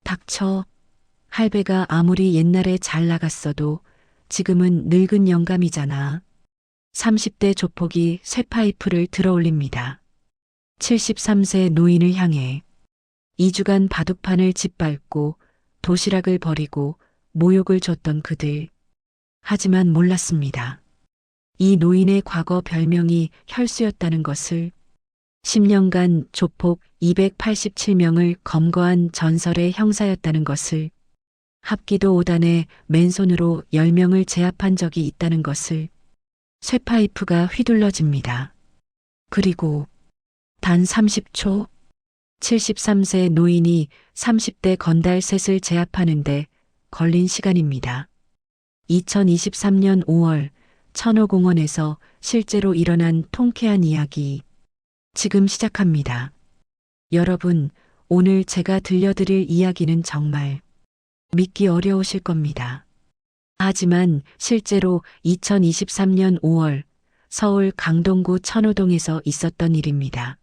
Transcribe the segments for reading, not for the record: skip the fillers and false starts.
닥쳐. 할배가 아무리 옛날에 잘 나갔어도 지금은 늙은 영감이잖아. 30대 조폭이 쇠파이프를 들어올립니다. 73세 노인을 향해 2주간 바둑판을 짓밟고 도시락을 버리고 모욕을 줬던 그들. 하지만 몰랐습니다. 이 노인의 과거 별명이 혈수였다는 것을. 10년간 조폭 287명을 검거한 전설의 형사였다는 것을. 합기도 5단에 맨손으로 10명을 제압한 적이 있다는 것을. 쇠파이프가 휘둘러집니다. 그리고 단 30초 73세 노인이 30대 건달 셋을 제압하는데 걸린 시간입니다. 2023년 5월 천호공원에서 실제로 일어난 통쾌한 이야기 지금 시작합니다. 여러분, 오늘 제가 들려드릴 이야기는 정말 믿기 어려우실 겁니다. 하지만 실제로 2023년 5월 서울 강동구 천호동에서 있었던 일입니다.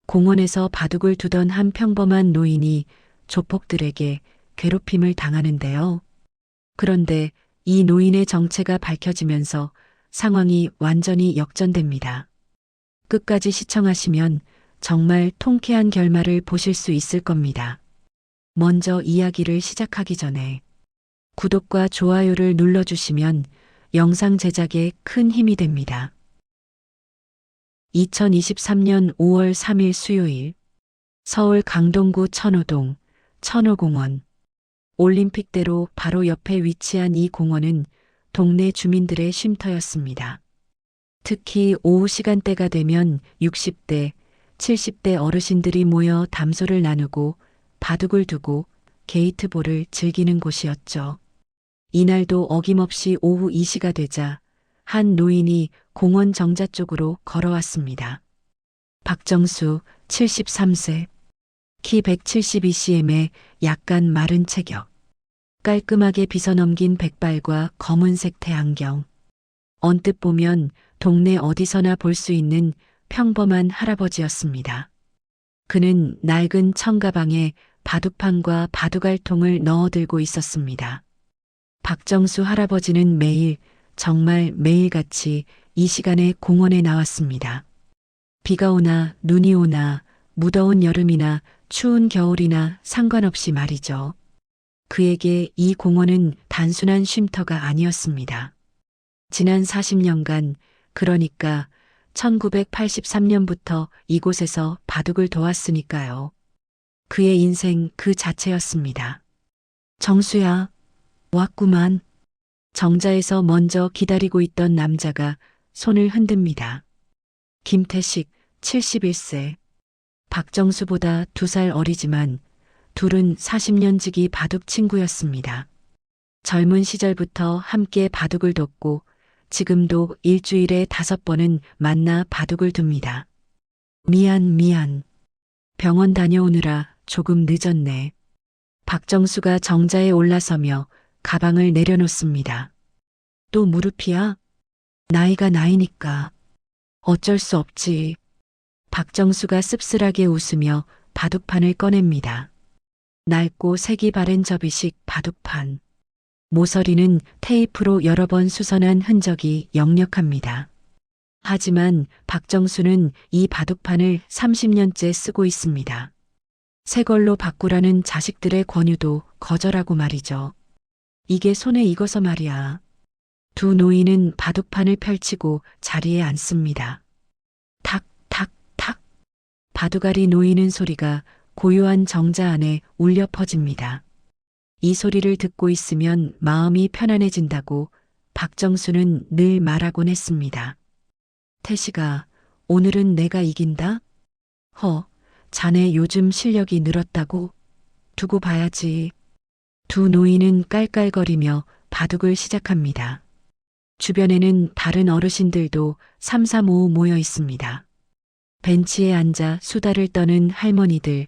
공원에서 바둑을 두던 한 평범한 노인이 조폭들에게 괴롭힘을 당하는데요. 그런데 이 노인의 정체가 밝혀지면서 상황이 완전히 역전됩니다. 끝까지 시청하시면 정말 통쾌한 결말을 보실 수 있을 겁니다. 먼저 이야기를 시작하기 전에 구독과 좋아요를 눌러주시면 영상 제작에 큰 힘이 됩니다. 2023년 5월 3일 수요일 서울 강동구 천호동 천호공원. 올림픽대로 바로 옆에 위치한 이 공원은 동네 주민들의 쉼터였습니다. 특히 오후 시간대가 되면 60대, 70대 어르신들이 모여 담소를 나누고 바둑을 두고 게이트볼을 즐기는 곳이었죠. 이날도 어김없이 오후 2시가 되자 한 노인이 공원 정자 쪽으로 걸어왔습니다. 박정수 73세, 키 172cm에 약간 마른 체격, 깔끔하게 빗어넘긴 백발과 검은색 태안경. 언뜻 보면 동네 어디서나 볼 수 있는 평범한 할아버지였습니다. 그는 낡은 청가방에 바둑판과 바둑알통을 넣어 들고 있었습니다. 박정수 할아버지는 매일, 정말 매일같이 이 시간에 공원에 나왔습니다. 비가 오나 눈이 오나 무더운 여름이나 추운 겨울이나 상관없이 말이죠. 그에게 이 공원은 단순한 쉼터가 아니었습니다. 지난 40년간, 그러니까 1983년부터 이곳에서 바둑을 도왔으니까요. 그의 인생 그 자체였습니다. 정수야, 왔구만. 정자에서 먼저 기다리고 있던 남자가 손을 흔듭니다. 김태식, 71세. 박정수보다 2살 어리지만 둘은 40년 지기 바둑 친구였습니다. 젊은 시절부터 함께 바둑을 뒀고 지금도 일주일에 5번은 만나 바둑을 둡니다. 미안. 병원 다녀오느라 조금 늦었네. 박정수가 정자에 올라서며 가방을 내려놓습니다. 또 무릎이야? 나이가 나이니까. 어쩔 수 없지. 박정수가 씁쓸하게 웃으며 바둑판을 꺼냅니다. 낡고 색이 바랜 접이식 바둑판. 모서리는 테이프로 여러 번 수선한 흔적이 역력합니다. 하지만 박정수는 이 바둑판을 30년째 쓰고 있습니다. 새 걸로 바꾸라는 자식들의 권유도 거절하고 말이죠. 이게 손에 익어서 말이야. 두 노인은 바둑판을 펼치고 자리에 앉습니다. 탁, 탁, 탁. 바둑알이 놓이는 소리가 고요한 정자 안에 울려 퍼집니다. 이 소리를 듣고 있으면 마음이 편안해진다고 박정수는 늘 말하곤 했습니다. 태식아, 오늘은 내가 이긴다? 자네 요즘 실력이 늘었다고? 두고 봐야지. 두 노인은 깔깔거리며 바둑을 시작합니다. 주변에는 다른 어르신들도 삼삼오오 모여 있습니다. 벤치에 앉아 수다를 떠는 할머니들,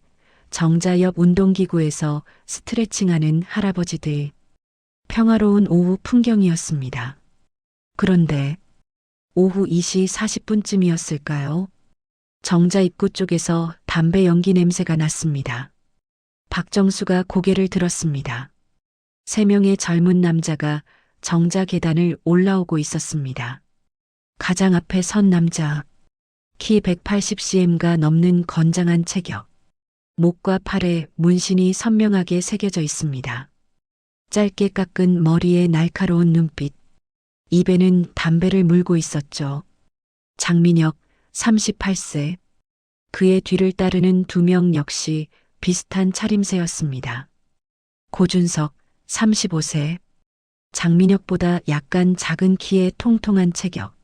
정자 옆 운동기구에서 스트레칭하는 할아버지들. 평화로운 오후 풍경이었습니다. 그런데 오후 2시 40분쯤이었을까요? 정자 입구 쪽에서 담배 연기 냄새가 났습니다. 박정수가 고개를 들었습니다. 3명의 젊은 남자가 정자 계단을 올라오고 있었습니다. 가장 앞에 선 남자, 키 180cm가 넘는 건장한 체격, 목과 팔에 문신이 선명하게 새겨져 있습니다. 짧게 깎은 머리에 날카로운 눈빛, 입에는 담배를 물고 있었죠. 장민혁, 38세. 그의 뒤를 따르는 2명 역시 비슷한 차림새였습니다. 고준석, 35세. 장민혁보다 약간 작은 키에 통통한 체격.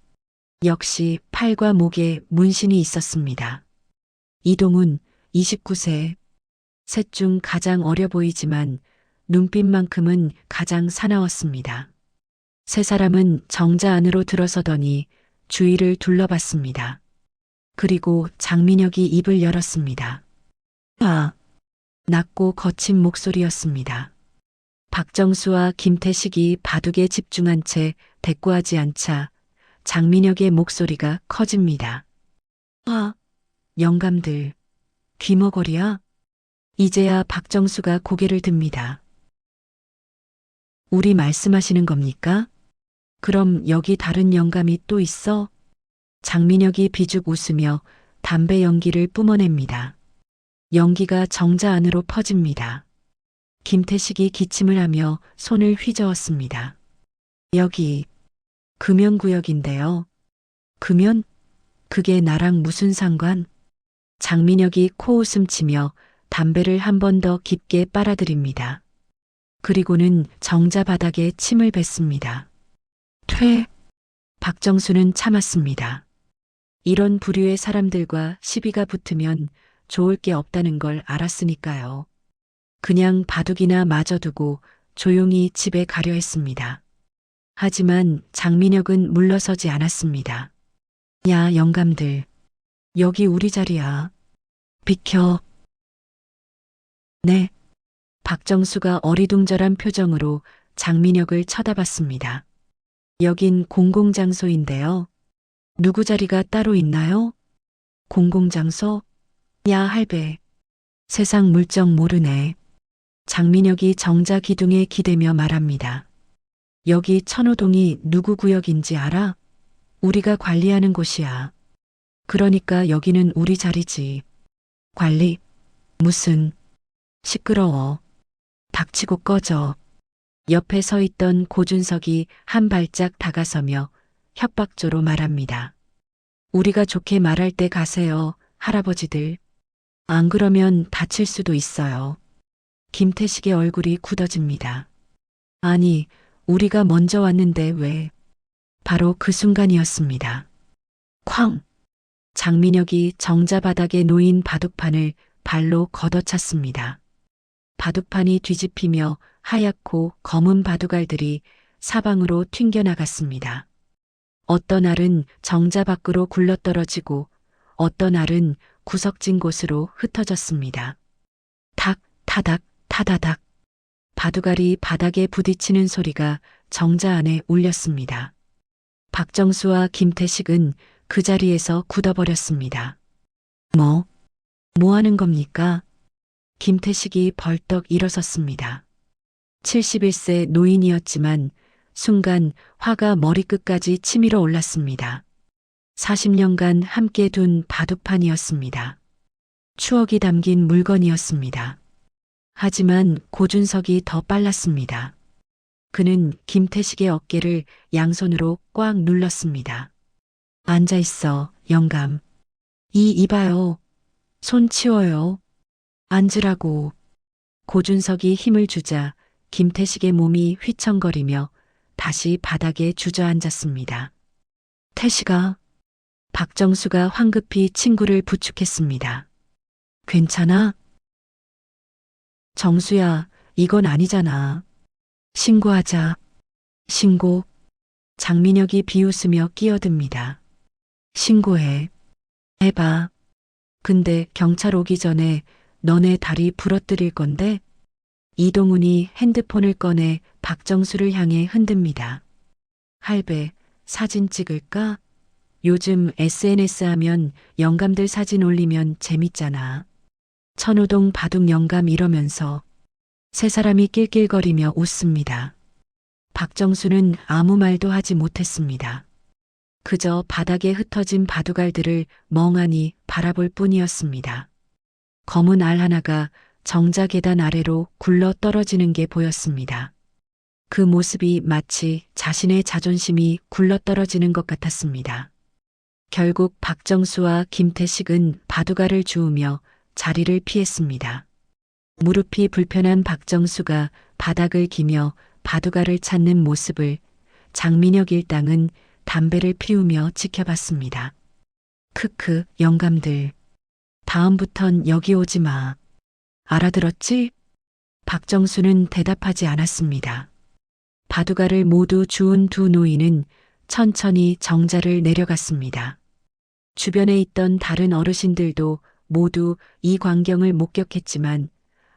역시 팔과 목에 문신이 있었습니다. 이동훈, 29세. 셋 중 가장 어려 보이지만 눈빛만큼은 가장 사나웠습니다. 세 사람은 정자 안으로 들어서더니 주위를 둘러봤습니다. 그리고 장민혁이 입을 열었습니다. 아! 낮고 거친 목소리였습니다. 박정수와 김태식이 바둑에 집중한 채 대꾸하지 않자 장민혁의 목소리가 커집니다. 아! 영감들, 귀머거리야? 이제야 박정수가 고개를 듭니다. 우리 말씀하시는 겁니까? 그럼 여기 다른 영감이 또 있어? 장민혁이 비죽 웃으며 담배 연기를 뿜어냅니다. 연기가 정자 안으로 퍼집니다. 김태식이 기침을 하며 손을 휘저었습니다. 여기 금연구역인데요. 금연? 그게 나랑 무슨 상관? 장민혁이 코웃음 치며 담배를 한 번 더 깊게 빨아들입니다. 그리고는 정자 바닥에 침을 뱉습니다. 퇴! 박정수는 참았습니다. 이런 부류의 사람들과 시비가 붙으면 좋을 게 없다는 걸 알았으니까요. 그냥 바둑이나 마저두고 조용히 집에 가려 했습니다. 하지만 장민혁은 물러서지 않았습니다. 야, 영감들. 여기 우리 자리야. 비켜. 네. 박정수가 어리둥절한 표정으로 장민혁을 쳐다봤습니다. 여긴 공공장소인데요. 누구 자리가 따로 있나요? 공공장소? 야, 할배. 세상 물정 모르네. 장민혁이 정자 기둥에 기대며 말합니다. 여기 천호동이 누구 구역인지 알아? 우리가 관리하는 곳이야. 그러니까 여기는 우리 자리지. 관리? 무슨? 시끄러워. 닥치고 꺼져. 옆에 서 있던 고준석이 한 발짝 다가서며 협박조로 말합니다. 우리가 좋게 말할 때 가세요, 할아버지들. 안 그러면 다칠 수도 있어요. 김태식의 얼굴이 굳어집니다. 아니, 우리가 먼저 왔는데 왜? 바로 그 순간이었습니다. 쾅! 장민혁이 정자 바닥에 놓인 바둑판을 발로 걷어찼습니다. 바둑판이 뒤집히며 하얗고 검은 바둑알들이 사방으로 튕겨나갔습니다. 어떤 알은 정자 밖으로 굴러떨어지고 어떤 알은 구석진 곳으로 흩어졌습니다. 탁, 타닥, 타다닥. 바둑알이 바닥에 부딪히는 소리가 정자 안에 울렸습니다. 박정수와 김태식은 그 자리에서 굳어버렸습니다. 뭐 하는 겁니까? 김태식이 벌떡 일어섰습니다. 71세 노인이었지만 순간 화가 머리끝까지 치밀어 올랐습니다. 40년간 함께 둔 바둑판이었습니다. 추억이 담긴 물건이었습니다. 하지만 고준석이 더 빨랐습니다. 그는 김태식의 어깨를 양손으로 꽉 눌렀습니다. 앉아 있어, 영감. 이봐요. 손 치워요. 앉으라고. 고준석이 힘을 주자 김태식의 몸이 휘청거리며 다시 바닥에 주저앉았습니다. 태식아. 박정수가 황급히 친구를 부축했습니다. 괜찮아? 정수야, 이건 아니잖아. 신고하자. 신고. 장민혁이 비웃으며 끼어듭니다. 신고해. 해봐. 근데 경찰 오기 전에 너네 다리 부러뜨릴 건데? 이동훈이 핸드폰을 꺼내 박정수를 향해 흔듭니다. 할배, 사진 찍을까? 요즘 SNS 하면 영감들 사진 올리면 재밌잖아. 천호동 바둑 영감 이러면서 세 사람이 낄낄거리며 웃습니다. 박정수는 아무 말도 하지 못했습니다. 그저 바닥에 흩어진 바둑알들을 멍하니 바라볼 뿐이었습니다. 검은 알 하나가 정자 계단 아래로 굴러 떨어지는 게 보였습니다. 그 모습이 마치 자신의 자존심이 굴러 떨어지는 것 같았습니다. 결국 박정수와 김태식은 바둑알을 주우며 자리를 피했습니다. 무릎이 불편한 박정수가 바닥을 기며 바둑알을 찾는 모습을 장민혁 일당은 담배를 피우며 지켜봤습니다. 크크, 영감들. 다음부턴 여기 오지 마. 알아들었지? 박정수는 대답하지 않았습니다. 바둑알을 모두 주운 두 노인은 천천히 정자를 내려갔습니다. 주변에 있던 다른 어르신들도 모두 이 광경을 목격했지만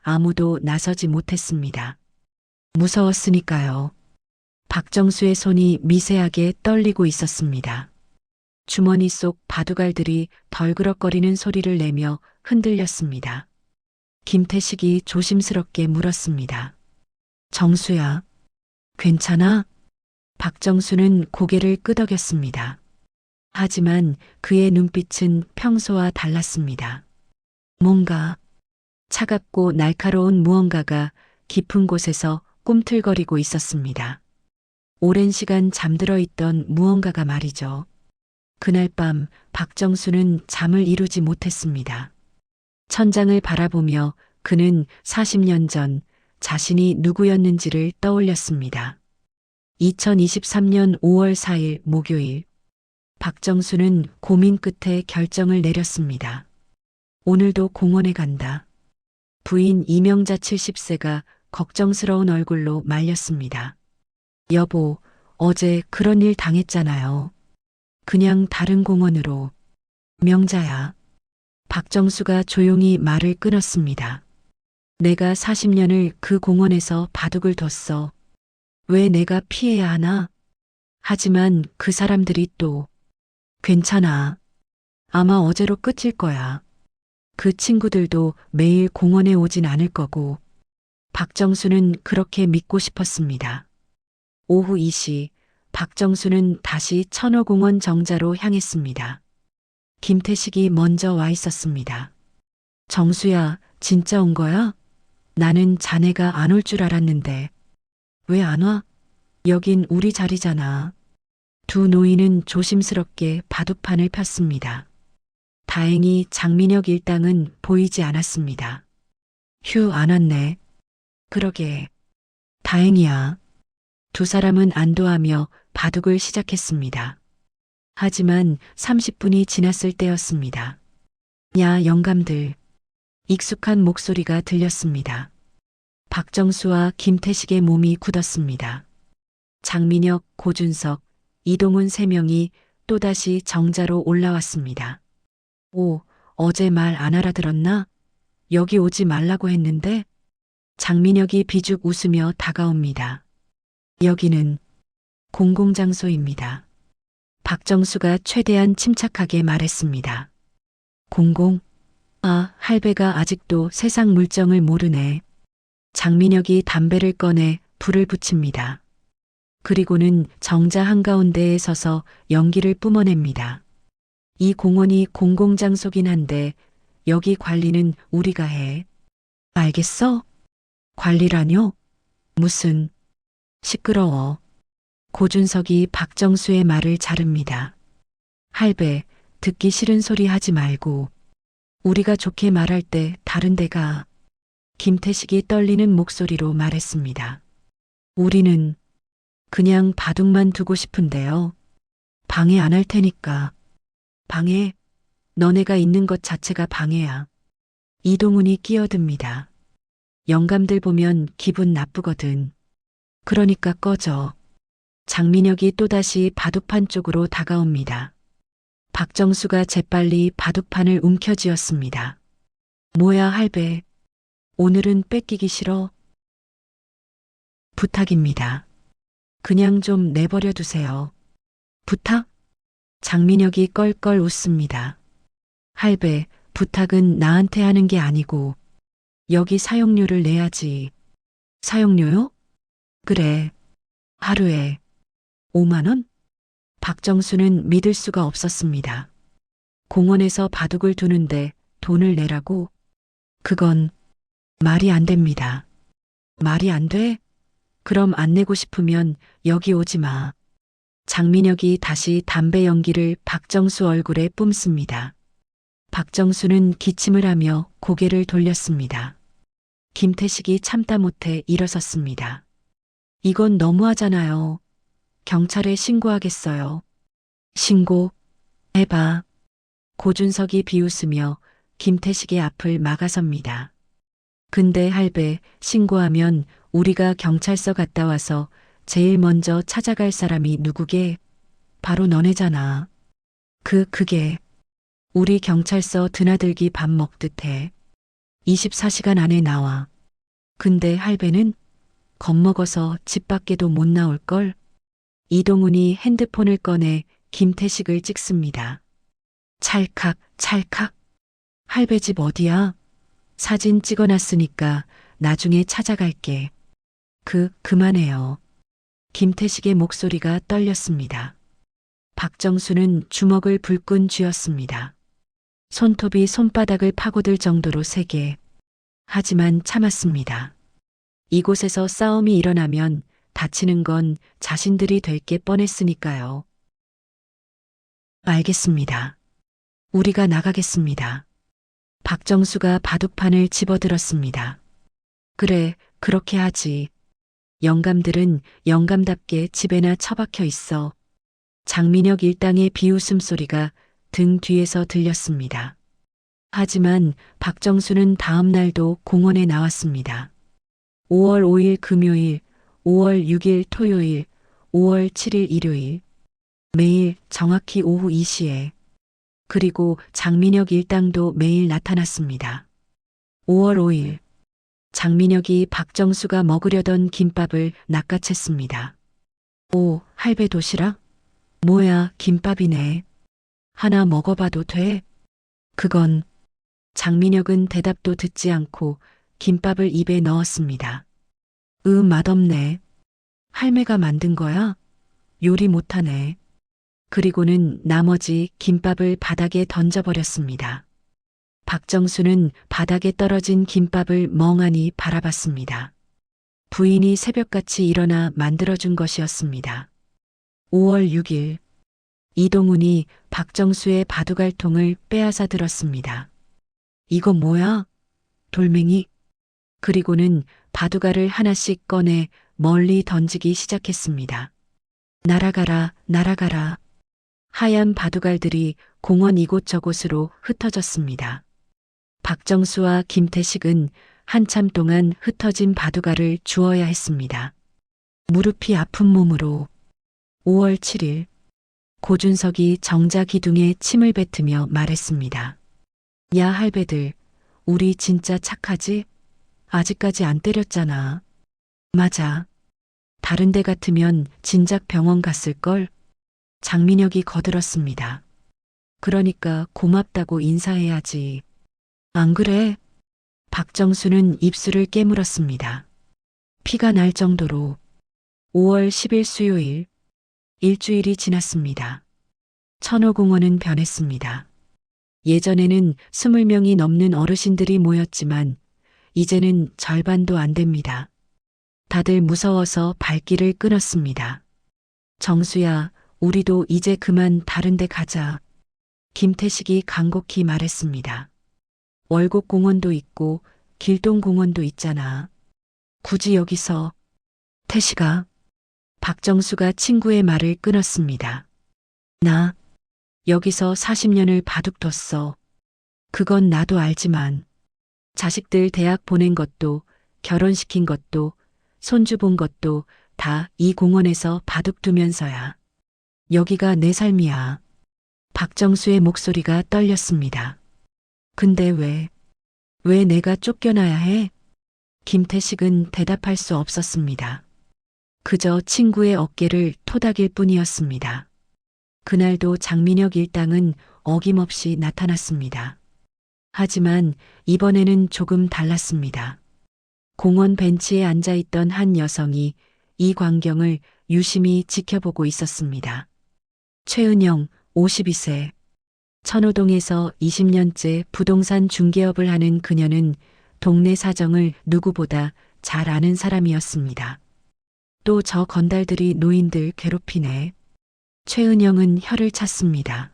아무도 나서지 못했습니다. 무서웠으니까요. 박정수의 손이 미세하게 떨리고 있었습니다. 주머니 속 바둑알들이 덜그럭거리는 소리를 내며 흔들렸습니다. 김태식이 조심스럽게 물었습니다. 정수야, 괜찮아? 박정수는 고개를 끄덕였습니다. 하지만 그의 눈빛은 평소와 달랐습니다. 뭔가 차갑고 날카로운 무언가가 깊은 곳에서 꿈틀거리고 있었습니다. 오랜 시간 잠들어 있던 무언가가 말이죠. 그날 밤 박정수는 잠을 이루지 못했습니다. 천장을 바라보며 그는 40년 전 자신이 누구였는지를 떠올렸습니다. 2023년 5월 4일 목요일, 박정수는 고민 끝에 결정을 내렸습니다. 오늘도 공원에 간다. 부인 이명자 70세가 걱정스러운 얼굴로 말렸습니다. 여보, 어제 그런 일 당했잖아요. 그냥 다른 공원으로. 명자야. 박정수가 조용히 말을 끊었습니다. 내가 40년을 그 공원에서 바둑을 뒀어. 왜 내가 피해야 하나? 하지만 그 사람들이 또 괜찮아. 아마 어제로 끝일 거야. 그 친구들도 매일 공원에 오진 않을 거고. 박정수는 그렇게 믿고 싶었습니다. 오후 2시 박정수는 다시 천호공원 정자로 향했습니다. 김태식이 먼저 와 있었습니다. 정수야, 진짜 온 거야? 나는 자네가 안 올 줄 알았는데. 왜 안 와? 여긴 우리 자리잖아. 두 노인은 조심스럽게 바둑판을 폈습니다. 다행히 장민혁 일당은 보이지 않았습니다. 휴, 안 왔네. 그러게. 다행이야. 두 사람은 안도하며 바둑을 시작했습니다. 하지만 30분이 지났을 때였습니다. 야, 영감들. 익숙한 목소리가 들렸습니다. 박정수와 김태식의 몸이 굳었습니다. 장민혁, 고준석, 이동훈 세 명이 또다시 정자로 올라왔습니다. 오, 어제 말 안 알아들었나? 여기 오지 말라고 했는데? 장민혁이 비죽 웃으며 다가옵니다. 여기는 공공장소입니다. 박정수가 최대한 침착하게 말했습니다. 공공? 아, 할배가 아직도 세상 물정을 모르네. 장민혁이 담배를 꺼내 불을 붙입니다. 그리고는 정자 한가운데에 서서 연기를 뿜어냅니다. 이 공원이 공공장소긴 한데 여기 관리는 우리가 해. 알겠어? 관리라뇨? 무슨. 시끄러워. 고준석이 박정수의 말을 자릅니다. 할배, 듣기 싫은 소리 하지 말고. 우리가 좋게 말할 때 다른 데가. 김태식이 떨리는 목소리로 말했습니다. 우리는 그냥 바둑만 두고 싶은데요. 방해 안 할 테니까. 방해? 너네가 있는 것 자체가 방해야. 이동훈이 끼어듭니다. 영감들 보면 기분 나쁘거든. 그러니까 꺼져. 장민혁이 또다시 바둑판 쪽으로 다가옵니다. 박정수가 재빨리 바둑판을 움켜쥐었습니다. 뭐야, 할배. 오늘은 뺏기기 싫어? 부탁입니다. 그냥 좀 내버려 두세요. 부탁? 장민혁이 껄껄 웃습니다. 할배, 부탁은 나한테 하는 게 아니고 여기 사용료를 내야지. 사용료요? 그래. 하루에 5만 원? 박정수는 믿을 수가 없었습니다. 공원에서 바둑을 두는데 돈을 내라고? 그건 말이 안 됩니다. 말이 안 돼? 그럼 안 내고 싶으면 여기 오지 마. 장민혁이 다시 담배 연기를 박정수 얼굴에 뿜습니다. 박정수는 기침을 하며 고개를 돌렸습니다. 김태식이 참다 못해 일어섰습니다. 이건 너무하잖아요. 경찰에 신고하겠어요. 신고? 해봐. 고준석이 비웃으며 김태식의 앞을 막아섭니다. 근데 할배, 신고하면 우리가 경찰서 갔다 와서 제일 먼저 찾아갈 사람이 누구게? 바로 너네잖아. 그게 우리 경찰서 드나들기 밥 먹듯 해. 24시간 안에 나와. 근데 할배는 겁먹어서 집 밖에도 못 나올걸? 이동훈이 핸드폰을 꺼내 김태식을 찍습니다. 찰칵, 찰칵. 할배 집 어디야? 사진 찍어놨으니까 나중에 찾아갈게. 그만해요. 김태식의 목소리가 떨렸습니다. 박정수는 주먹을 불끈 쥐었습니다. 손톱이 손바닥을 파고들 정도로 세게. 하지만 참았습니다. 이곳에서 싸움이 일어나면 다치는 건 자신들이 될 게 뻔했으니까요. 알겠습니다. 우리가 나가겠습니다. 박정수가 바둑판을 집어들었습니다. 그래, 그렇게 하지. 영감들은 영감답게 집에나 처박혀 있어. 장민혁 일당의 비웃음 소리가 등 뒤에서 들렸습니다. 하지만 박정수는 다음 날도 공원에 나왔습니다. 5월 5일 금요일, 5월 6일 토요일, 5월 7일 일요일. 매일 정확히 오후 2시에. 그리고 장민혁 일당도 매일 나타났습니다. 5월 5일. 장민혁이 박정수가 먹으려던 김밥을 낚아챘습니다. 오, 할배 도시락? 뭐야, 김밥이네. 하나 먹어봐도 돼? 그건. 장민혁은 대답도 듣지 않고 김밥을 입에 넣었습니다. 맛없네. 할매가 만든 거야? 요리 못하네. 그리고는 나머지 김밥을 바닥에 던져버렸습니다. 박정수는 바닥에 떨어진 김밥을 멍하니 바라봤습니다. 부인이 새벽같이 일어나 만들어준 것이었습니다. 5월 6일. 이동훈이 박정수의 바둑알통을 빼앗아 들었습니다. 이거 뭐야? 돌멩이? 그리고는 바둑알을 하나씩 꺼내 멀리 던지기 시작했습니다. 날아가라, 날아가라. 하얀 바둑알들이 공원 이곳저곳으로 흩어졌습니다. 박정수와 김태식은 한참 동안 흩어진 바둑알을 주워야 했습니다. 무릎이 아픈 몸으로. 5월 7일. 고준석이 정자 기둥에 침을 뱉으며 말했습니다. 야 할배들, 우리 진짜 착하지? 아직까지 안 때렸잖아. 맞아. 다른 데 같으면 진작 병원 갔을걸? 장민혁이 거들었습니다. 그러니까 고맙다고 인사해야지. 안 그래? 박정수는 입술을 깨물었습니다. 피가 날 정도로. 5월 10일 수요일. 일주일이 지났습니다. 천호공원은 변했습니다. 예전에는 20명이 넘는 어르신들이 모였지만 이제는 절반도 안 됩니다. 다들 무서워서 발길을 끊었습니다. 정수야, 우리도 이제 그만 다른 데 가자. 김태식이 간곡히 말했습니다. 월곡공원도 있고 길동공원도 있잖아. 굳이 여기서. 태식아. 박정수가 친구의 말을 끊었습니다. 나 여기서 40년을 바둑 뒀어. 그건 나도 알지만 자식들 대학 보낸 것도 결혼시킨 것도 손주 본 것도 다 이 공원에서 바둑 두면서야. 여기가 내 삶이야. 박정수의 목소리가 떨렸습니다. 근데 왜 내가 쫓겨나야 해? 김태식은 대답할 수 없었습니다. 그저 친구의 어깨를 토닥일 뿐이었습니다. 그날도 장민혁 일당은 어김없이 나타났습니다. 하지만 이번에는 조금 달랐습니다. 공원 벤치에 앉아있던 한 여성이 이 광경을 유심히 지켜보고 있었습니다. 최은영, 52세. 천호동에서 20년째 부동산 중개업을 하는 그녀는 동네 사정을 누구보다 잘 아는 사람이었습니다. 또 저 건달들이 노인들 괴롭히네. 최은영은 혀를 찼습니다.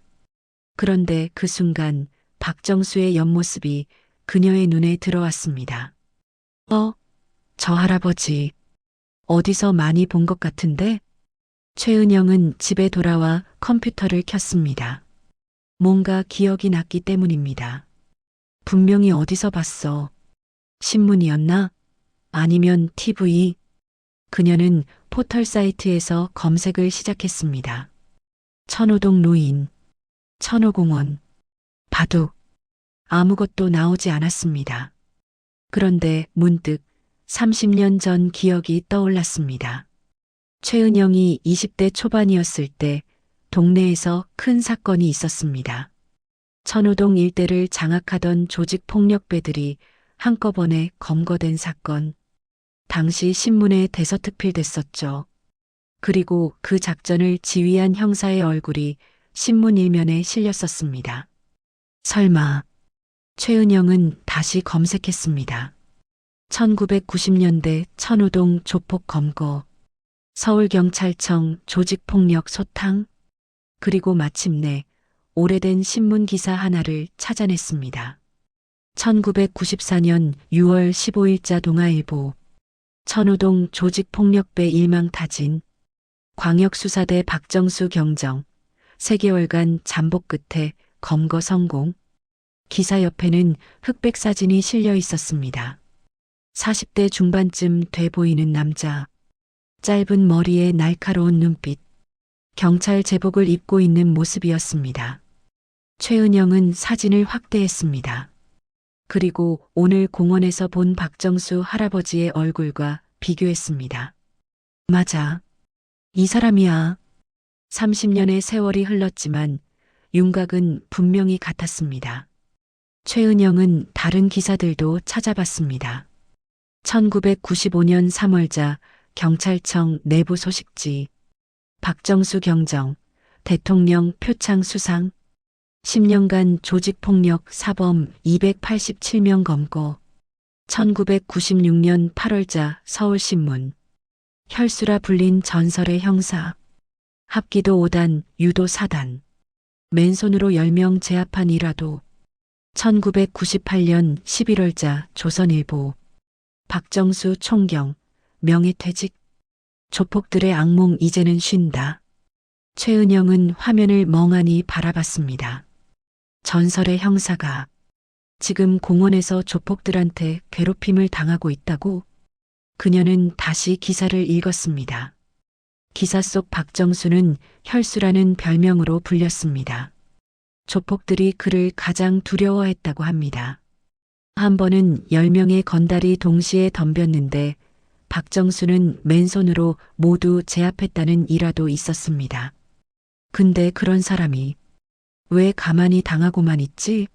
그런데 그 순간 박정수의 옆모습이 그녀의 눈에 들어왔습니다. 저 할아버지. 어디서 많이 본 것 같은데? 최은영은 집에 돌아와 컴퓨터를 켰습니다. 뭔가 기억이 났기 때문입니다. 분명히 어디서 봤어. 신문이었나? 아니면 TV? 그녀는 포털 사이트에서 검색을 시작했습니다. 천호동 노인, 천호공원, 바둑. 아무것도 나오지 않았습니다. 그런데 문득 30년 전 기억이 떠올랐습니다. 최은영이 20대 초반이었을 때 동네에서 큰 사건이 있었습니다. 천호동 일대를 장악하던 조직폭력배들이 한꺼번에 검거된 사건. 당시 신문에 대서특필됐었죠. 그리고 그 작전을 지휘한 형사의 얼굴이 신문 일면에 실렸었습니다. 설마. 최은영은 다시 검색했습니다. 1990년대 천호동 조폭 검거, 서울경찰청 조직폭력 소탕, 그리고 마침내 오래된 신문 기사 하나를 찾아냈습니다. 1994년 6월 15일자 동아일보, 천호동 조직폭력배 일망타진, 광역수사대 박정수 경정, 3개월간 잠복 끝에 검거 성공. 기사 옆에는 흑백 사진이 실려 있었습니다. 40대 중반쯤 돼 보이는 남자, 짧은 머리에 날카로운 눈빛, 경찰 제복을 입고 있는 모습이었습니다. 최은영은 사진을 확대했습니다. 그리고 오늘 공원에서 본 박정수 할아버지의 얼굴과 비교했습니다. 맞아. 이 사람이야. 30년의 세월이 흘렀지만 윤곽은 분명히 같았습니다. 최은영은 다른 기사들도 찾아봤습니다. 1995년 3월자 경찰청 내부 소식지, 박정수 경정, 대통령 표창 수상, 10년간 조직폭력 사범 287명 검거, 1996년 8월자 서울신문, 혈수라 불린 전설의 형사, 합기도 5단, 유도 4단, 맨손으로 10명 제압한 일화도, 1998년 11월자 조선일보, 박정수 총경, 명예퇴직, 조폭들의 악몽 이제는 쉰다. 최은영은 화면을 멍하니 바라봤습니다. 전설의 형사가 지금 공원에서 조폭들한테 괴롭힘을 당하고 있다고? 그녀는 다시 기사를 읽었습니다. 기사 속 박정수는 혈수라는 별명으로 불렸습니다. 조폭들이 그를 가장 두려워했다고 합니다. 한 번은 10명의 건달이 동시에 덤볐는데 박정수는 맨손으로 모두 제압했다는 일화도 있었습니다. 근데 그런 사람이 왜 가만히 당하고만 있지?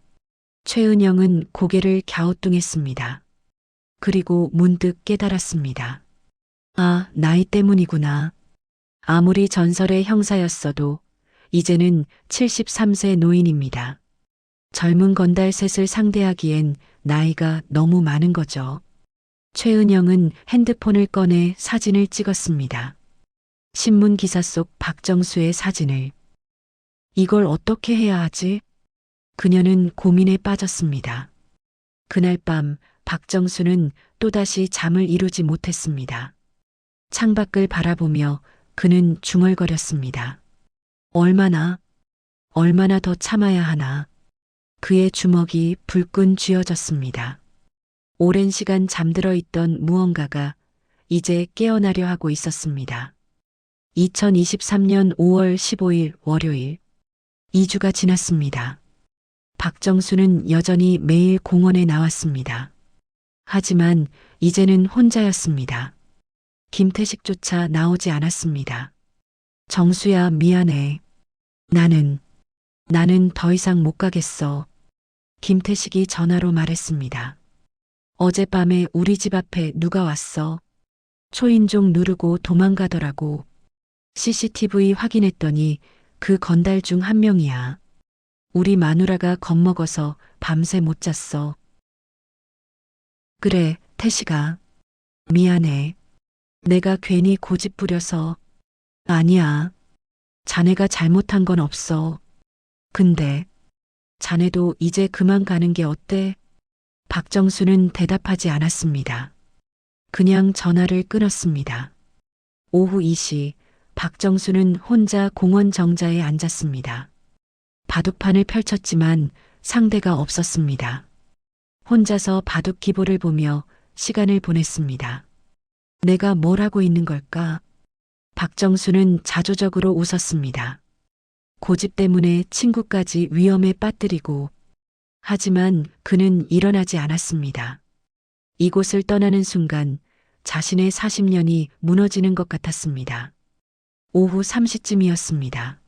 최은영은 고개를 갸우뚱했습니다. 그리고 문득 깨달았습니다. 아, 나이 때문이구나. 아무리 전설의 형사였어도 이제는 73세 노인입니다. 젊은 건달 셋을 상대하기엔 나이가 너무 많은 거죠. 최은영은 핸드폰을 꺼내 사진을 찍었습니다. 신문 기사 속 박정수의 사진을. 이걸 어떻게 해야 하지? 그녀는 고민에 빠졌습니다. 그날 밤 박정수는 또다시 잠을 이루지 못했습니다. 창밖을 바라보며 그는 중얼거렸습니다. 얼마나 더 참아야 하나. 그의 주먹이 불끈 쥐어졌습니다. 오랜 시간 잠들어 있던 무언가가 이제 깨어나려 하고 있었습니다. 2023년 5월 15일 월요일. 2주가 지났습니다. 박정수는 여전히 매일 공원에 나왔습니다. 하지만 이제는 혼자였습니다. 김태식조차 나오지 않았습니다. 정수야, 미안해. 나는 더 이상 못 가겠어. 김태식이 전화로 말했습니다. 어젯밤에 우리 집 앞에 누가 왔어. 초인종 누르고 도망가더라고. CCTV 확인했더니 그 건달 중 한 명이야. 우리 마누라가 겁먹어서 밤새 못 잤어. 그래, 태식아. 미안해. 내가 괜히 고집 부려서. 아니야. 자네가 잘못한 건 없어. 근데 자네도 이제 그만 가는 게 어때? 박정수는 대답하지 않았습니다. 그냥 전화를 끊었습니다. 오후 2시 박정수는 혼자 공원 정자에 앉았습니다. 바둑판을 펼쳤지만 상대가 없었습니다. 혼자서 바둑 기보를 보며 시간을 보냈습니다. 내가 뭘 하고 있는 걸까? 박정수는 자조적으로 웃었습니다. 고집 때문에 친구까지 위험에 빠뜨리고, 하지만 그는 일어나지 않았습니다. 이곳을 떠나는 순간 자신의 40년이 무너지는 것 같았습니다. 오후 3시쯤이었습니다.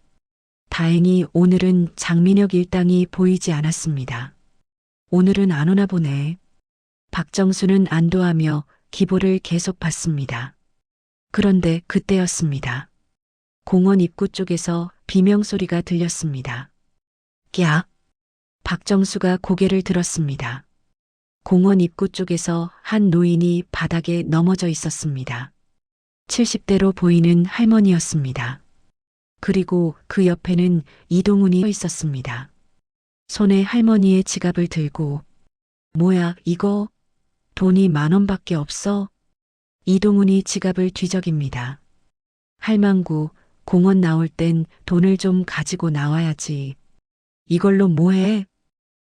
다행히 오늘은 장민혁 일당이 보이지 않았습니다. 오늘은 안 오나 보네. 박정수는 안도하며 기보를 계속 봤습니다. 그런데 그때였습니다. 공원 입구 쪽에서 비명소리가 들렸습니다. 야! 박정수가 고개를 들었습니다. 공원 입구 쪽에서 한 노인이 바닥에 넘어져 있었습니다. 70대로 보이는 할머니였습니다. 그리고 그 옆에는 이동훈이 서 있었습니다. 손에 할머니의 지갑을 들고, 뭐야, 이거? 돈이 10,000원밖에 없어? 이동훈이 지갑을 뒤적입니다. 할망구, 공원 나올 땐 돈을 좀 가지고 나와야지. 이걸로 뭐해?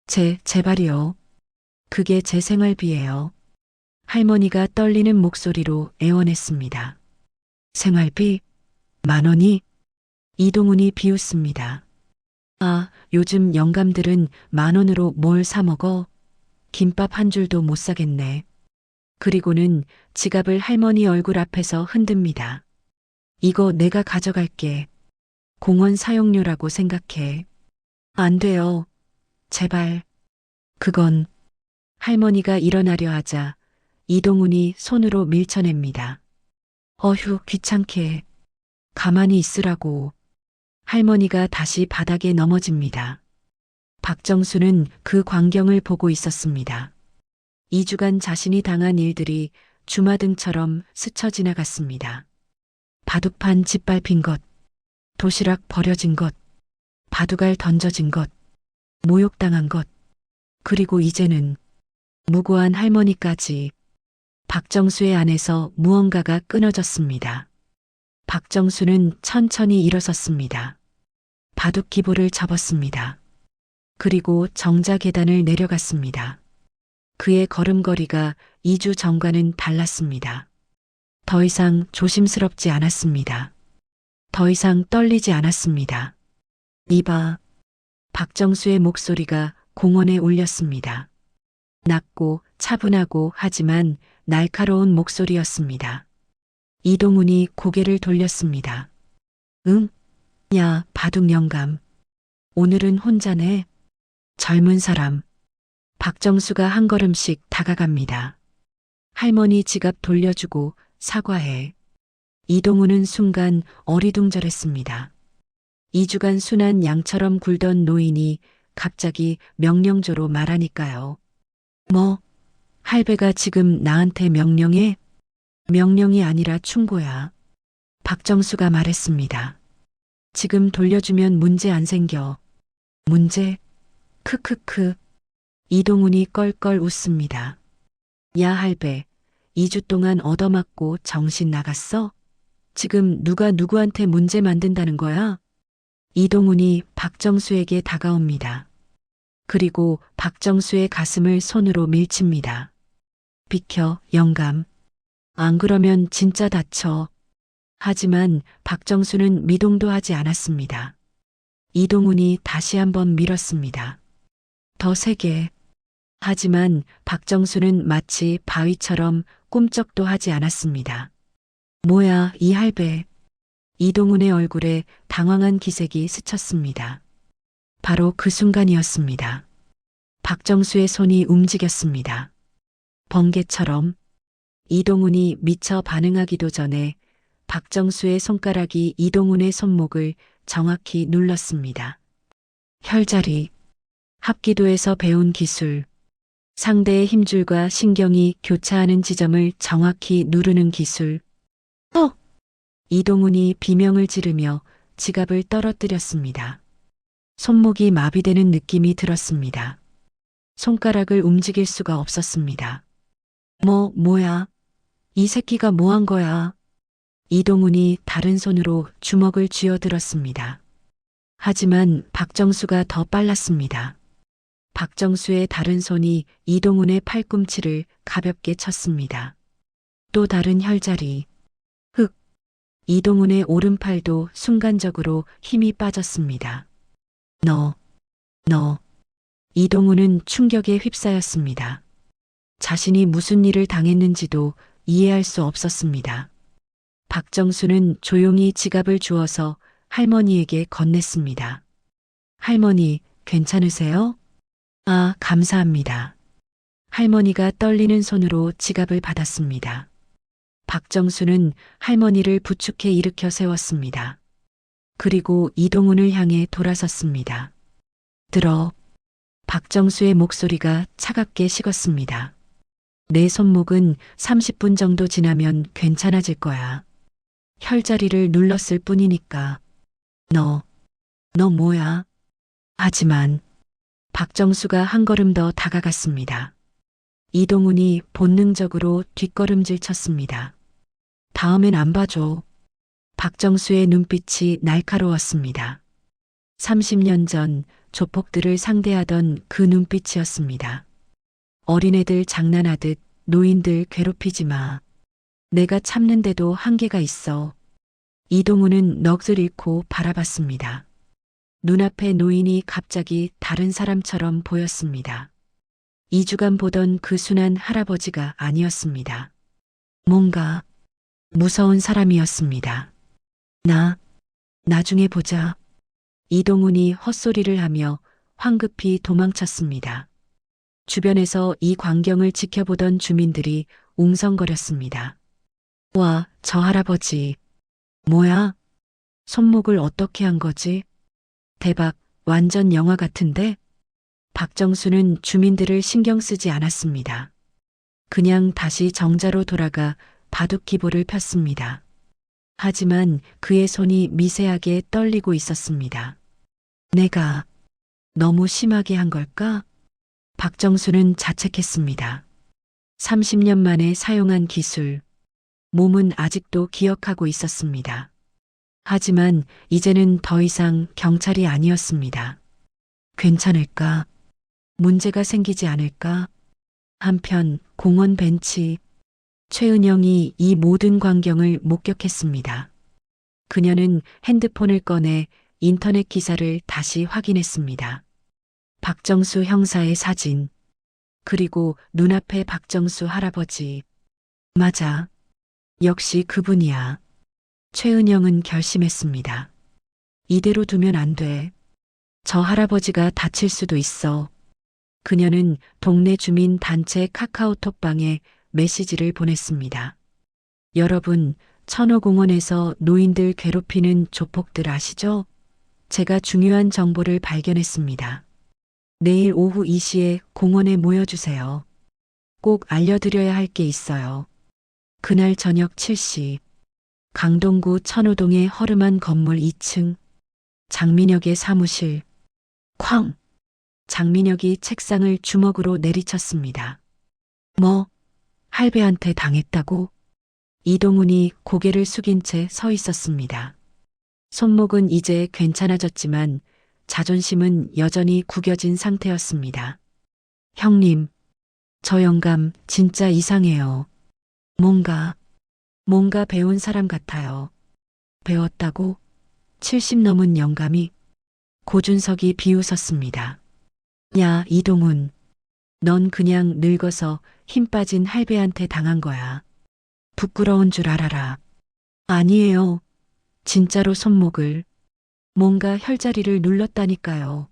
제발이요. 그게 제 생활비예요. 할머니가 떨리는 목소리로 애원했습니다. 생활비? 10,000원이? 이동훈이 비웃습니다. 아, 요즘 영감들은 10,000원으로 뭘 사 먹어? 김밥 한 줄도 못 사겠네. 그리고는 지갑을 할머니 얼굴 앞에서 흔듭니다. 이거 내가 가져갈게. 공원 사용료라고 생각해. 안 돼요. 제발. 그건. 할머니가 일어나려 하자 이동훈이 손으로 밀쳐냅니다. 어휴, 귀찮게. 가만히 있으라고. 할머니가 다시 바닥에 넘어집니다. 박정수는 그 광경을 보고 있었습니다. 2주간 자신이 당한 일들이 주마등처럼 스쳐 지나갔습니다. 바둑판 짓밟힌 것, 도시락 버려진 것, 바둑알 던져진 것, 모욕당한 것, 그리고 이제는 무고한 할머니까지. 박정수의 안에서 무언가가 끊어졌습니다. 박정수는 천천히 일어섰습니다. 바둑 기보를 접었습니다. 그리고 정자 계단을 내려갔습니다. 그의 걸음걸이가 2주 전과는 달랐습니다. 더 이상 조심스럽지 않았습니다. 더 이상 떨리지 않았습니다. 이봐. 박정수의 목소리가 공원에 울렸습니다. 낮고 차분하고 하지만 날카로운 목소리였습니다. 이동훈이 고개를 돌렸습니다. 응? 야, 바둑 영감. 오늘은 혼자네. 젊은 사람. 박정수가 한 걸음씩 다가갑니다. 할머니 지갑 돌려주고 사과해. 이동훈은 순간 어리둥절했습니다. 2주간 순한 양처럼 굴던 노인이 갑자기 명령조로 말하니까요. 뭐? 할배가 지금 나한테 명령해? 명령이 아니라 충고야. 박정수가 말했습니다. 지금 돌려주면 문제 안 생겨. 문제? 크크크. 이동훈이 껄껄 웃습니다. 야, 할배. 2주 동안 얻어맞고 정신 나갔어? 지금 누가 누구한테 문제 만든다는 거야? 이동훈이 박정수에게 다가옵니다. 그리고 박정수의 가슴을 손으로 밀칩니다. 비켜, 영감. 안 그러면 진짜 다쳐. 하지만 박정수는 미동도 하지 않았습니다. 이동훈이 다시 한번 밀었습니다. 더 세게. 하지만 박정수는 마치 바위처럼 꿈쩍도 하지 않았습니다. 뭐야, 이 할배. 이동훈의 얼굴에 당황한 기색이 스쳤습니다. 바로 그 순간이었습니다. 박정수의 손이 움직였습니다. 번개처럼. 이동훈이 미처 반응하기도 전에 박정수의 손가락이 이동훈의 손목을 정확히 눌렀습니다. 혈자리. 합기도에서 배운 기술. 상대의 힘줄과 신경이 교차하는 지점을 정확히 누르는 기술. 이동훈이 비명을 지르며 지갑을 떨어뜨렸습니다. 손목이 마비되는 느낌이 들었습니다. 손가락을 움직일 수가 없었습니다. 뭐야? 이 새끼가 뭐 한 거야? 이동훈이 다른 손으로 주먹을 쥐어들었습니다. 하지만 박정수가 더 빨랐습니다. 박정수의 다른 손이 이동훈의 팔꿈치를 가볍게 쳤습니다. 또 다른 혈자리. 이동훈의 오른팔도 순간적으로 힘이 빠졌습니다. 너. 이동훈은 충격에 휩싸였습니다. 자신이 무슨 일을 당했는지도 이해할 수 없었습니다. 박정수는 조용히 지갑을 주어서 할머니에게 건넸습니다. 할머니, 괜찮으세요? 아, 감사합니다. 할머니가 떨리는 손으로 지갑을 받았습니다. 박정수는 할머니를 부축해 일으켜 세웠습니다. 그리고 이동훈을 향해 돌아섰습니다. 들어. 박정수의 목소리가 차갑게 식었습니다. 내 손목은 30분 정도 지나면 괜찮아질 거야. 혈자리를 눌렀을 뿐이니까. 너 뭐야? 하지만 박정수가 한 걸음 더 다가갔습니다. 이동훈이 본능적으로 뒷걸음질 쳤습니다. 다음엔 안 봐줘. 박정수의 눈빛이 날카로웠습니다. 30년 전 조폭들을 상대하던 그 눈빛이었습니다. 어린애들 장난하듯 노인들 괴롭히지 마. 내가 참는데도 한계가 있어. 이동훈은 넋을 잃고 바라봤습니다. 눈앞에 노인이 갑자기 다른 사람처럼 보였습니다. 2주간 보던 그 순한 할아버지가 아니었습니다. 뭔가 무서운 사람이었습니다. 나중에 보자. 이동훈이 헛소리를 하며 황급히 도망쳤습니다. 주변에서 이 광경을 지켜보던 주민들이 웅성거렸습니다. 와, 저 할아버지. 뭐야? 손목을 어떻게 한 거지? 대박, 완전 영화 같은데? 박정수는 주민들을 신경 쓰지 않았습니다. 그냥 다시 정자로 돌아가 바둑기보를 폈습니다. 하지만 그의 손이 미세하게 떨리고 있었습니다. 내가 너무 심하게 한 걸까? 박정수는 자책했습니다. 30년 만에 사용한 기술, 몸은 아직도 기억하고 있었습니다. 하지만 이제는 더 이상 경찰이 아니었습니다. 괜찮을까? 문제가 생기지 않을까? 한편 공원 벤치, 최은영이 이 모든 광경을 목격했습니다. 그녀는 핸드폰을 꺼내 인터넷 기사를 다시 확인했습니다. 박정수 형사의 사진, 그리고 눈앞에 박정수 할아버지. 맞아. 역시 그분이야. 최은영은 결심했습니다. 이대로 두면 안 돼. 저 할아버지가 다칠 수도 있어. 그녀는 동네 주민 단체 카카오톡방에 메시지를 보냈습니다. 여러분, 천호공원에서 노인들 괴롭히는 조폭들 아시죠? 제가 중요한 정보를 발견했습니다. 내일 오후 2시에 공원에 모여주세요. 꼭 알려드려야 할 게 있어요. 그날 저녁 7시, 강동구 천호동의 허름한 건물 2층, 장민혁의 사무실. 쾅! 장민혁이 책상을 주먹으로 내리쳤습니다. 뭐? 할배한테 당했다고? 이동훈이 고개를 숙인 채 서 있었습니다. 손목은 이제 괜찮아졌지만 자존심은 여전히 구겨진 상태였습니다. 형님, 저 영감 진짜 이상해요. 뭔가 배운 사람 같아요. 배웠다고? 70 넘은 영감이? 고준석이 비웃었습니다. 야, 이동훈. 넌 그냥 늙어서 힘 빠진 할배한테 당한 거야. 부끄러운 줄 알아라. 아니에요. 진짜로 손목을. 뭔가 혈자리를 눌렀다니까요.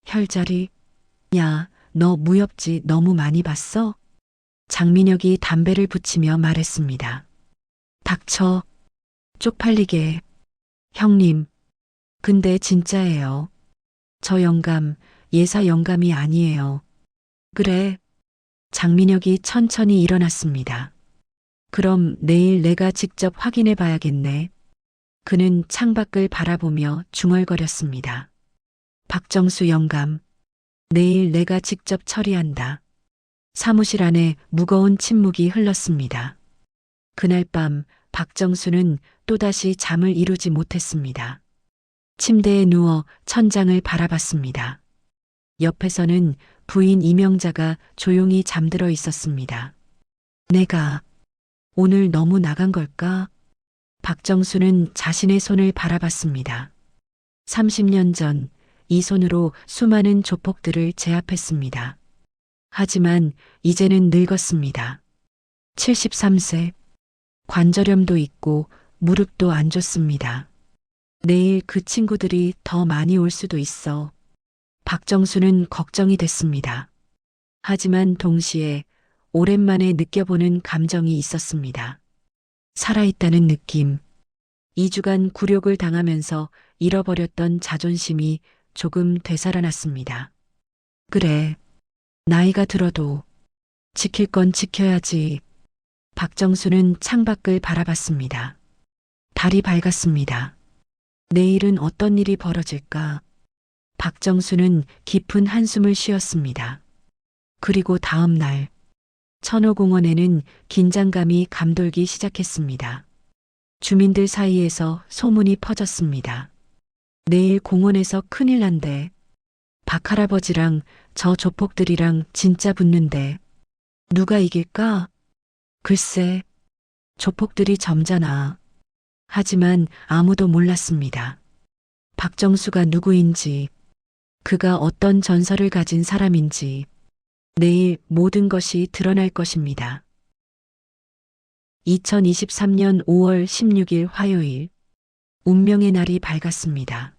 혈자리? 야, 너 무협지 너무 많이 봤어? 장민혁이 담배를 붙이며 말했습니다. 닥쳐. 쪽팔리게. 형님. 근데 진짜예요. 저 영감, 예사 영감이 아니에요. 그래. 장민혁이 천천히 일어났습니다. 그럼 내일 내가 직접 확인해 봐야겠네. 그는 창밖을 바라보며 중얼거렸습니다. 박정수 영감, 내일 내가 직접 처리한다. 사무실 안에 무거운 침묵이 흘렀습니다. 그날 밤 박정수는 또다시 잠을 이루지 못했습니다. 침대에 누워 천장을 바라봤습니다. 옆에서는 부인 이명자가 조용히 잠들어 있었습니다. 내가 오늘 너무 나간 걸까? 박정수는 자신의 손을 바라봤습니다. 30년 전 이 손으로 수많은 조폭들을 제압했습니다. 하지만 이제는 늙었습니다. 73세. 관절염도 있고 무릎도 안 좋습니다. 내일 그 친구들이 더 많이 올 수도 있어. 박정수는 걱정이 됐습니다. 하지만 동시에 오랜만에 느껴보는 감정이 있었습니다. 살아있다는 느낌. 2주간 굴욕을 당하면서 잃어버렸던 자존심이 조금 되살아났습니다. 그래. 나이가 들어도 지킬 건 지켜야지. 박정수는 창밖을 바라봤습니다. 달이 밝았습니다. 내일은 어떤 일이 벌어질까? 박정수는 깊은 한숨을 쉬었습니다. 그리고 다음 날, 천호공원에는 긴장감이 감돌기 시작했습니다. 주민들 사이에서 소문이 퍼졌습니다. 내일 공원에서 큰일 난대. 박할아버지랑 저 조폭들이랑 진짜 붙는데 누가 이길까? 글쎄, 조폭들이 점잖아. 하지만 아무도 몰랐습니다. 박정수가 누구인지, 그가 어떤 전설을 가진 사람인지 내일 모든 것이 드러날 것입니다. 2023년 5월 16일 화요일, 운명의 날이 밝았습니다.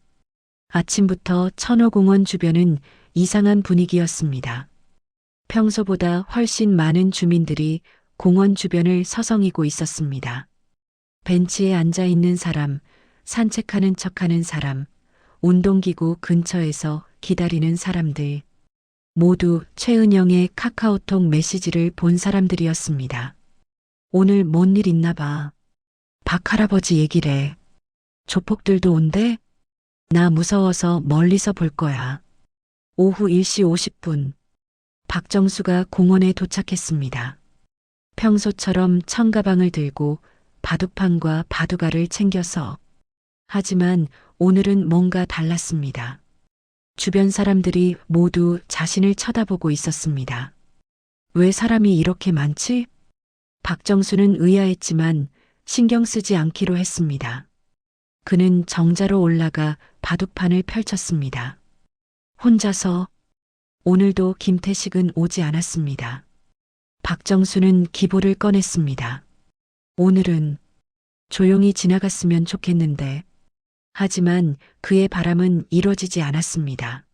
아침부터 천호공원 주변은 이상한 분위기였습니다. 평소보다 훨씬 많은 주민들이 공원 주변을 서성이고 있었습니다. 벤치에 앉아 있는 사람, 산책하는 척하는 사람, 운동기구 근처에서 기다리는 사람들, 모두 최은영의 카카오톡 메시지를 본 사람들이었습니다. 오늘 뭔 일 있나 봐. 박할아버지 얘기래. 조폭들도 온대? 나 무서워서 멀리서 볼 거야. 오후 1시 50분. 박정수가 공원에 도착했습니다. 평소처럼 청가방을 들고 바둑판과 바둑알을 챙겨서. 하지만 오늘은 뭔가 달랐습니다. 주변 사람들이 모두 자신을 쳐다보고 있었습니다. 왜 사람이 이렇게 많지? 박정수는 의아했지만 신경 쓰지 않기로 했습니다. 그는 정자로 올라가 바둑판을 펼쳤습니다. 혼자서. 오늘도 김태식은 오지 않았습니다. 박정수는 기보를 꺼냈습니다. 오늘은 조용히 지나갔으면 좋겠는데. 하지만 그의 바람은 이뤄지지 않았습니다.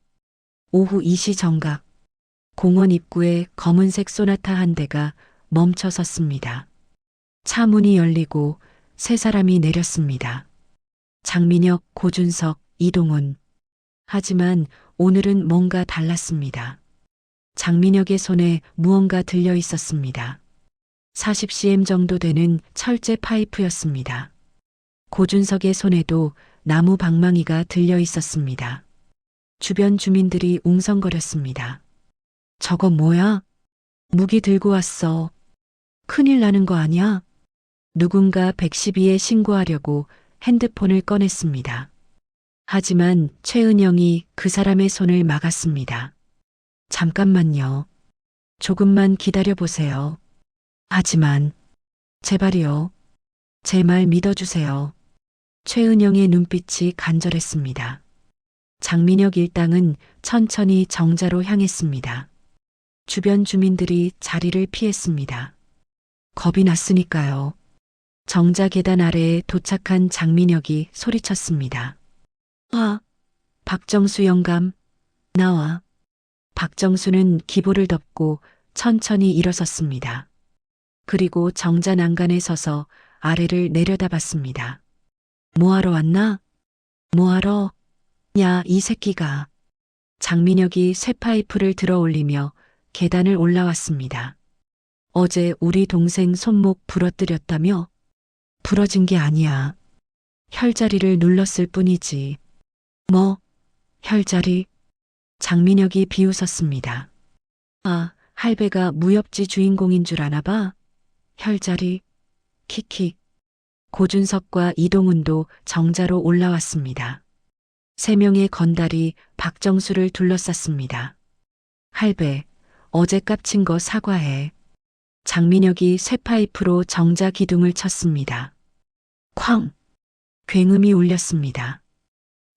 오후 2시 정각, 공원 입구에 검은색 소나타 한 대가 멈춰 섰습니다. 차 문이 열리고 세 사람이 내렸습니다. 장민혁, 고준석, 이동훈. 하지만 오늘은 뭔가 달랐습니다. 장민혁의 손에 무언가 들려 있었습니다. 40cm 정도 되는 철제 파이프였습니다. 고준석의 손에도 나무 방망이가 들려 있었습니다. 주변 주민들이 웅성거렸습니다. 저거 뭐야? 무기 들고 왔어. 큰일 나는 거 아니야? 누군가 112에 신고하려고 핸드폰을 꺼냈습니다. 하지만 최은영이 그 사람의 손을 막았습니다. 잠깐만요. 조금만 기다려 보세요. 하지만 제발요. 제 말 믿어주세요. 최은영의 눈빛이 간절했습니다. 장민혁 일당은 천천히 정자로 향했습니다. 주변 주민들이 자리를 피했습니다. 겁이 났으니까요. 정자 계단 아래에 도착한 장민혁이 소리쳤습니다. 와, 박정수 영감, 나와. 박정수는 기보를 덮고 천천히 일어섰습니다. 그리고 정자 난간에 서서 아래를 내려다봤습니다. 뭐하러 왔나? 뭐하러? 야, 이 새끼가. 장민혁이 쇠파이프를 들어 올리며 계단을 올라왔습니다. 어제 우리 동생 손목 부러뜨렸다며? 부러진 게 아니야. 혈자리를 눌렀을 뿐이지. 뭐? 혈자리? 장민혁이 비웃었습니다. 아, 할배가 무협지 주인공인 줄 아나 봐. 혈자리. 키키. 고준석과 이동훈도 정자로 올라왔습니다. 세 명의 건달이 박정수를 둘러쌌습니다. 할배, 어제 깝친 거 사과해. 장민혁이 쇠파이프로 정자 기둥을 쳤습니다. 쾅! 굉음이 울렸습니다.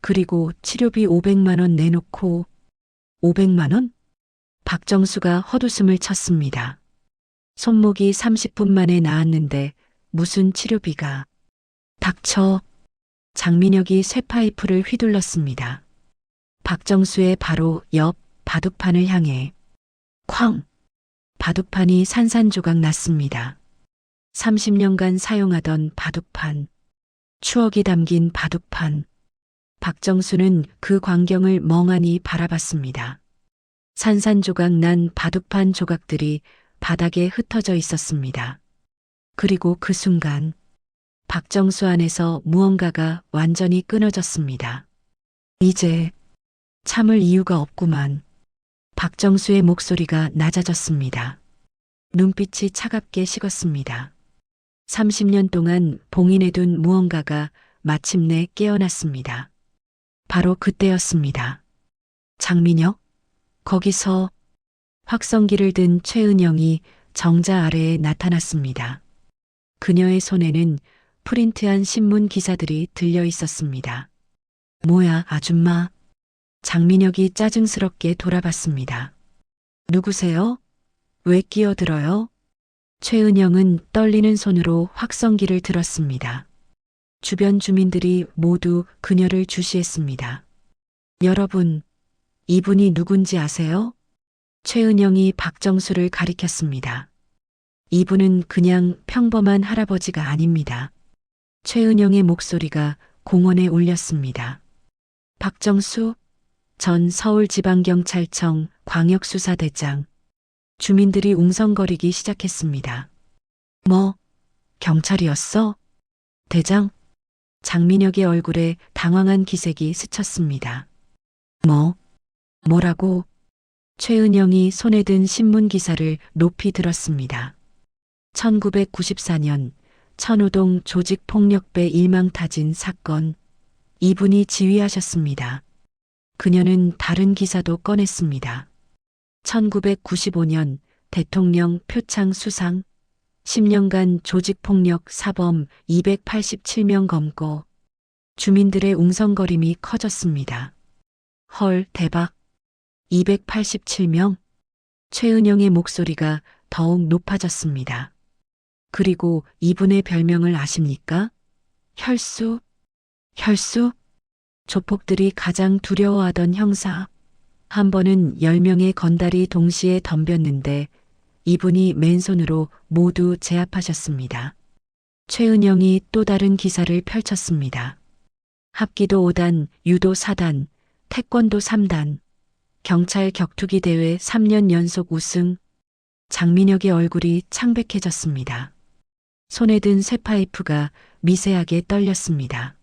그리고 치료비 500만 원 내놓고 500만 원? 박정수가 헛웃음을 쳤습니다. 손목이 30분 만에 나았는데 무슨 치료비가. 닥쳐. 장민혁이 쇠파이프를 휘둘렀습니다. 박정수의 바로 옆 바둑판을 향해. 쾅! 바둑판이 산산조각 났습니다. 30년간 사용하던 바둑판. 추억이 담긴 바둑판. 박정수는 그 광경을 멍하니 바라봤습니다. 산산조각 난 바둑판 조각들이 바닥에 흩어져 있었습니다. 그리고 그 순간 박정수 안에서 무언가가 완전히 끊어졌습니다. 이제 참을 이유가 없구만. 박정수의 목소리가 낮아졌습니다. 눈빛이 차갑게 식었습니다. 30년 동안 봉인해둔 무언가가 마침내 깨어났습니다. 바로 그때였습니다. 장민혁? 거기서 확성기를 든 최은영이 정자 아래에 나타났습니다. 그녀의 손에는 프린트한 신문 기사들이 들려 있었습니다. 뭐야, 아줌마? 장민혁이 짜증스럽게 돌아봤습니다. 누구세요? 왜 끼어들어요? 최은영은 떨리는 손으로 확성기를 들었습니다. 주변 주민들이 모두 그녀를 주시했습니다. 여러분, 이분이 누군지 아세요? 최은영이 박정수를 가리켰습니다. 이분은 그냥 평범한 할아버지가 아닙니다. 최은영의 목소리가 공원에 울렸습니다. 박정수 전 서울지방경찰청 광역수사대장. 주민들이 웅성거리기 시작했습니다. 뭐, 경찰이었어? 대장? 장민혁의 얼굴에 당황한 기색이 스쳤습니다. 뭐라고? 최은영이 손에 든 신문 기사를 높이 들었습니다. 1994년 천호동 조직폭력배 일망타진 사건. 이분이 지휘하셨습니다. 그녀는 다른 기사도 꺼냈습니다. 1995년 대통령 표창 수상, 10년간 조직폭력 사범 287명 검거. 주민들의 웅성거림이 커졌습니다. 헐, 대박. 287명? 최은영의 목소리가 더욱 높아졌습니다. 그리고 이분의 별명을 아십니까? 혈수? 혈수? 조폭들이 가장 두려워하던 형사. 한 번은 10명의 건달이 동시에 덤볐는데 이분이 맨손으로 모두 제압하셨습니다. 최은영이 또 다른 기사를 펼쳤습니다. 합기도 5단, 유도 4단, 태권도 3단, 경찰 격투기 대회 3년 연속 우승. 장민혁의 얼굴이 창백해졌습니다. 손에 든 쇠파이프가 미세하게 떨렸습니다.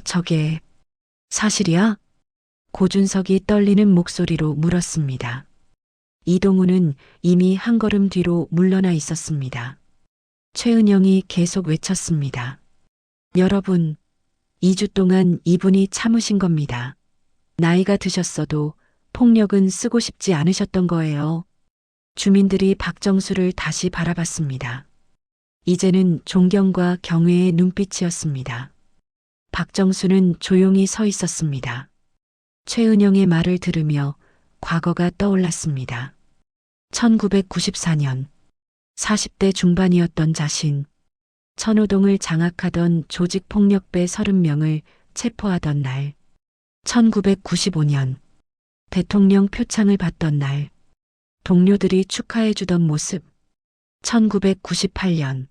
저게 사실이야? 고준석이 떨리는 목소리로 물었습니다. 이동훈은 이미 한 걸음 뒤로 물러나 있었습니다. 최은영이 계속 외쳤습니다. 여러분, 2주 동안 이분이 참으신 겁니다. 나이가 드셨어도 폭력은 쓰고 싶지 않으셨던 거예요. 주민들이 박정수를 다시 바라봤습니다. 이제는 존경과 경외의 눈빛이었습니다. 박정수는 조용히 서 있었습니다. 최은영의 말을 들으며 과거가 떠올랐습니다. 1994년 40대 중반이었던 자신, 천호동을 장악하던 조직폭력배 30명을 체포하던 날, 1995년 대통령 표창을 받던 날, 동료들이 축하해주던 모습, 1998년,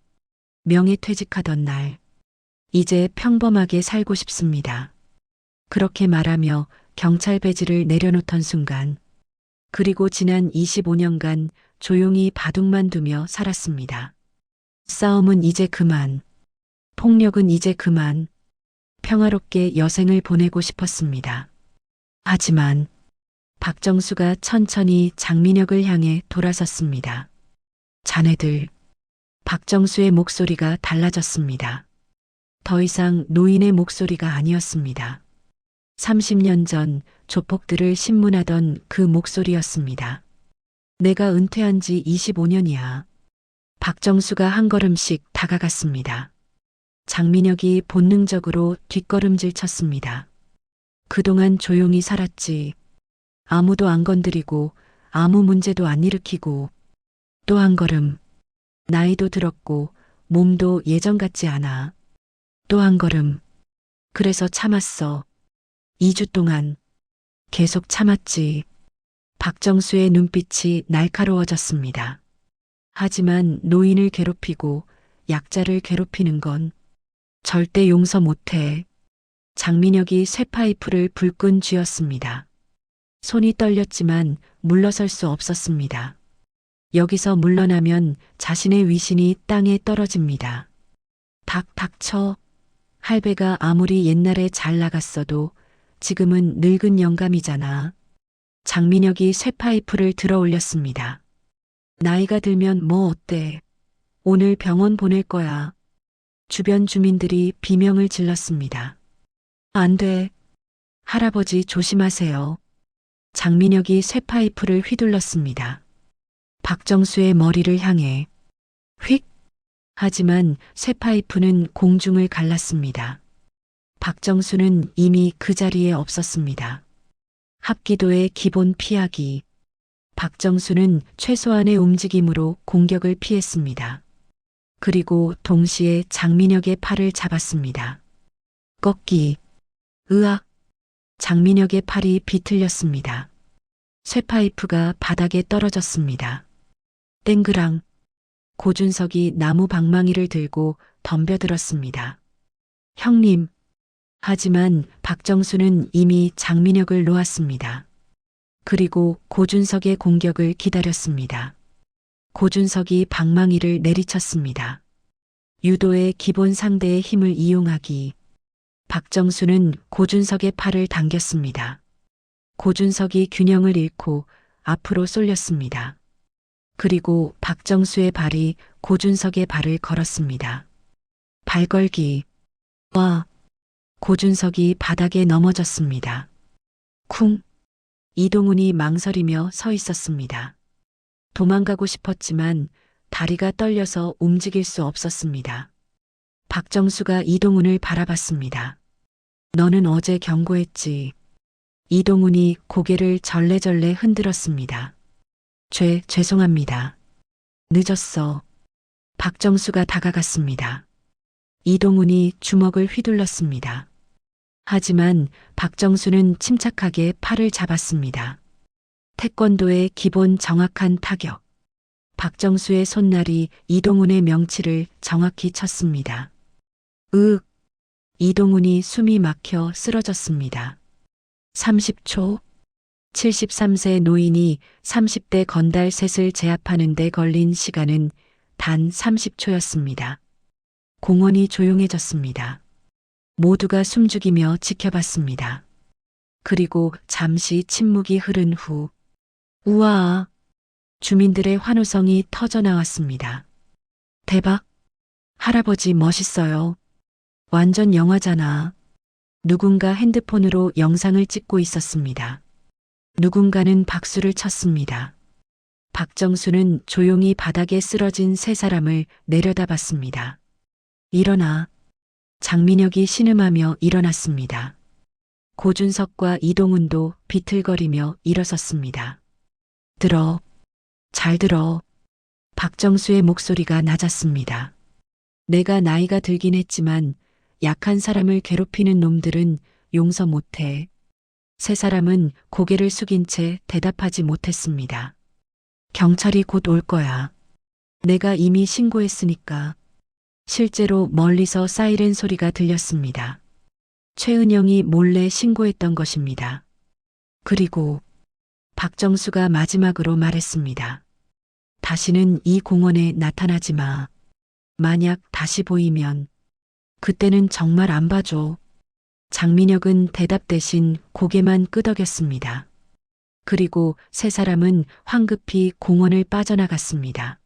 명예퇴직하던 날, 이제 평범하게 살고 싶습니다. 그렇게 말하며 경찰 배지를 내려놓던 순간, 그리고 지난 25년간 조용히 바둑만 두며 살았습니다. 싸움은 이제 그만, 폭력은 이제 그만, 평화롭게 여생을 보내고 싶었습니다. 하지만 박정수가 천천히 장민혁을 향해 돌아섰습니다. 자네들, 박정수의 목소리가 달라졌습니다. 더 이상 노인의 목소리가 아니었습니다. 30년 전 조폭들을 신문하던 그 목소리였습니다. 내가 은퇴한 지 25년이야. 박정수가 한 걸음씩 다가갔습니다. 장민혁이 본능적으로 뒷걸음질 쳤습니다. 그동안 조용히 살았지. 아무도 안 건드리고 아무 문제도 안 일으키고 또 한 걸음. 나이도 들었고 몸도 예전 같지 않아. 또 한 걸음. 그래서 참았어. 2주 동안 계속 참았지. 박정수의 눈빛이 날카로워졌습니다. 하지만 노인을 괴롭히고 약자를 괴롭히는 건 절대 용서 못해. 장민혁이 쇠파이프를 불끈 쥐었습니다. 손이 떨렸지만 물러설 수 없었습니다. 여기서 물러나면 자신의 위신이 땅에 떨어집니다. 닥쳐. 할배가 아무리 옛날에 잘 나갔어도 지금은 늙은 영감이잖아. 장민혁이 쇠파이프를 들어 올렸습니다. 나이가 들면 뭐 어때? 오늘 병원 보낼 거야. 주변 주민들이 비명을 질렀습니다. 안 돼. 할아버지 조심하세요. 장민혁이 쇠파이프를 휘둘렀습니다. 박정수의 머리를 향해 휙! 하지만 쇠파이프는 공중을 갈랐습니다. 박정수는 이미 그 자리에 없었습니다. 합기도의 기본 피하기. 박정수는 최소한의 움직임으로 공격을 피했습니다. 그리고 동시에 장민혁의 팔을 잡았습니다. 꺾기. 으악. 장민혁의 팔이 비틀렸습니다. 쇠파이프가 바닥에 떨어졌습니다. 땡그랑. 고준석이 나무 방망이를 들고 덤벼들었습니다. 형님. 하지만 박정수는 이미 장민혁을 놓았습니다. 그리고 고준석의 공격을 기다렸습니다. 고준석이 방망이를 내리쳤습니다. 유도의 기본 상대의 힘을 이용하기. 박정수는 고준석의 팔을 당겼습니다. 고준석이 균형을 잃고 앞으로 쏠렸습니다. 그리고 박정수의 발이 고준석의 발을 걸었습니다. 발걸기. 와. 고준석이 바닥에 넘어졌습니다. 쿵. 이동훈이 망설이며 서 있었습니다. 도망가고 싶었지만 다리가 떨려서 움직일 수 없었습니다. 박정수가 이동훈을 바라봤습니다. 너는 어제 경고했지. 이동훈이 고개를 절레절레 흔들었습니다. 죄송합니다. 늦었어. 박정수가 다가갔습니다. 이동훈이 주먹을 휘둘렀습니다. 하지만 박정수는 침착하게 팔을 잡았습니다. 태권도의 기본 정확한 타격. 박정수의 손날이 이동훈의 명치를 정확히 쳤습니다. 으윽. 이동훈이 숨이 막혀 쓰러졌습니다. 30초. 73세 노인이 30대 건달 셋을 제압하는 데 걸린 시간은 단 30초였습니다. 공원이 조용해졌습니다. 모두가 숨죽이며 지켜봤습니다. 그리고 잠시 침묵이 흐른 후 우와! 주민들의 환호성이 터져나왔습니다. 대박! 할아버지 멋있어요. 완전 영화잖아. 누군가 핸드폰으로 영상을 찍고 있었습니다. 누군가는 박수를 쳤습니다. 박정수는 조용히 바닥에 쓰러진 세 사람을 내려다봤습니다. 일어나. 장민혁이 신음하며 일어났습니다. 고준석과 이동훈도 비틀거리며 일어섰습니다. 들어. 잘 들어. 박정수의 목소리가 낮았습니다. 내가 나이가 들긴 했지만 약한 사람을 괴롭히는 놈들은 용서 못해. 세 사람은 고개를 숙인 채 대답하지 못했습니다. 경찰이 곧 올 거야. 내가 이미 신고했으니까. 실제로 멀리서 사이렌 소리가 들렸습니다. 최은영이 몰래 신고했던 것입니다. 그리고 박정수가 마지막으로 말했습니다. 다시는 이 공원에 나타나지 마. 만약 다시 보이면 그때는 정말 안 봐줘. 장민혁은 대답 대신 고개만 끄덕였습니다. 그리고 세 사람은 황급히 공원을 빠져나갔습니다.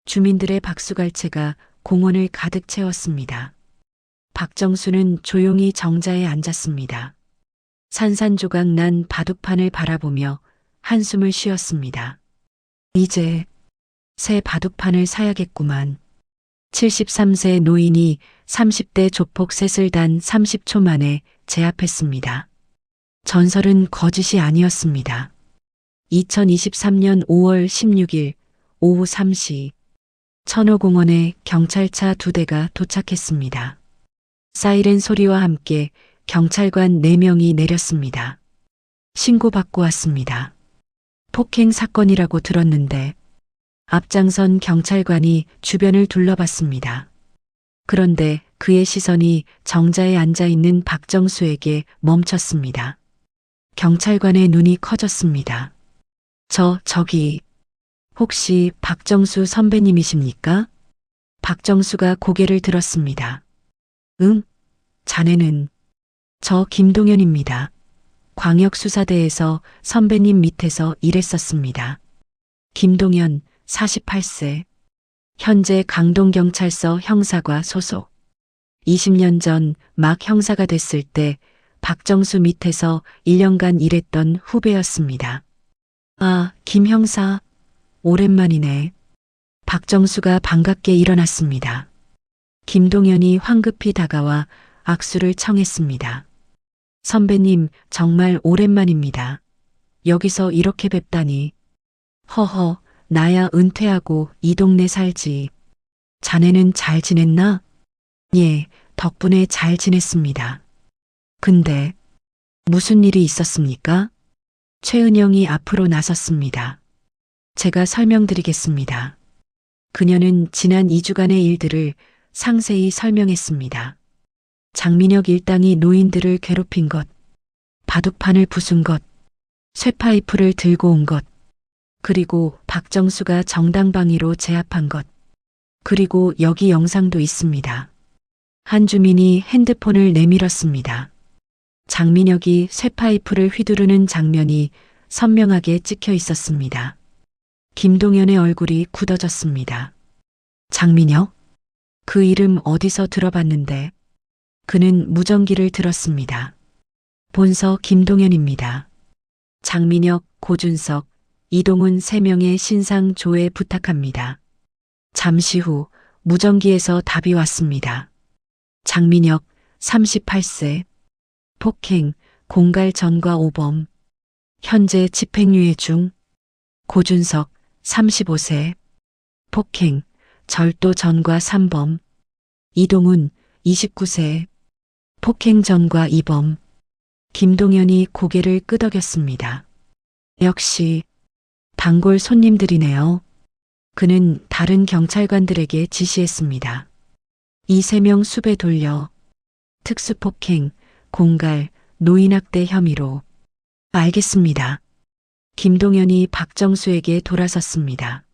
주민들의 박수갈채가 공원을 가득 채웠습니다. 박정수는 조용히 정자에 앉았습니다. 산산조각 난 바둑판을 바라보며 한숨을 쉬었습니다. 이제 새 바둑판을 사야겠구만. 73세 노인이 30대 조폭 셋을 단 30초 만에 제압했습니다. 전설은 거짓이 아니었습니다. 2023년 5월 16일 오후 3시 천호공원에 경찰차 2대가 도착했습니다. 사이렌 소리와 함께 경찰관 4명이 내렸습니다. 신고받고 왔습니다. 폭행 사건이라고 들었는데 앞장선 경찰관이 주변을 둘러봤습니다. 그런데 그의 시선이 정자에 앉아있는 박정수에게 멈췄습니다. 경찰관의 눈이 커졌습니다. 저기, 혹시 박정수 선배님이십니까? 박정수가 고개를 들었습니다. 응? 자네는? 저 김동현입니다. 광역수사대에서 선배님 밑에서 일했었습니다. 김동현, 48세. 현재 강동경찰서 형사과 소속. 20년 전 막 형사가 됐을 때 박정수 밑에서 1년간 일했던 후배였습니다. 아, 김 형사. 오랜만이네. 박정수가 반갑게 일어났습니다. 김동현이 황급히 다가와 악수를 청했습니다. 선배님, 정말 오랜만입니다. 여기서 이렇게 뵙다니. 허허, 나야 은퇴하고 이 동네 살지. 자네는 잘 지냈나? 예, 덕분에 잘 지냈습니다. 근데 무슨 일이 있었습니까? 최은영이 앞으로 나섰습니다. 제가 설명드리겠습니다. 그녀는 지난 2주간의 일들을 상세히 설명했습니다. 장민혁 일당이 노인들을 괴롭힌 것, 바둑판을 부순 것, 쇠파이프를 들고 온 것, 그리고 박정수가 정당방위로 제압한 것, 그리고 여기 영상도 있습니다. 한 주민이 핸드폰을 내밀었습니다. 장민혁이 쇠파이프를 휘두르는 장면이 선명하게 찍혀 있었습니다. 김동현의 얼굴이 굳어졌습니다. 장민혁? 그 이름 어디서 들어봤는데? 그는 무전기를 들었습니다. 본서 김동현입니다. 장민혁, 고준석, 이동훈 3명의 신상 조회 부탁합니다. 잠시 후 무전기에서 답이 왔습니다. 장민혁, 38세. 폭행, 공갈 전과 오범. 현재 집행유예 중. 고준석, 35세. 폭행, 절도 전과 3범. 이동훈, 29세. 폭행 전과 2범. 김동현이 고개를 끄덕였습니다. 역시 단골 손님들이네요. 그는 다른 경찰관들에게 지시했습니다. 이 3명 숲에 돌려 특수폭행, 공갈, 노인학대 혐의로. 알겠습니다. 김동현이 박정수에게 돌아섰습니다.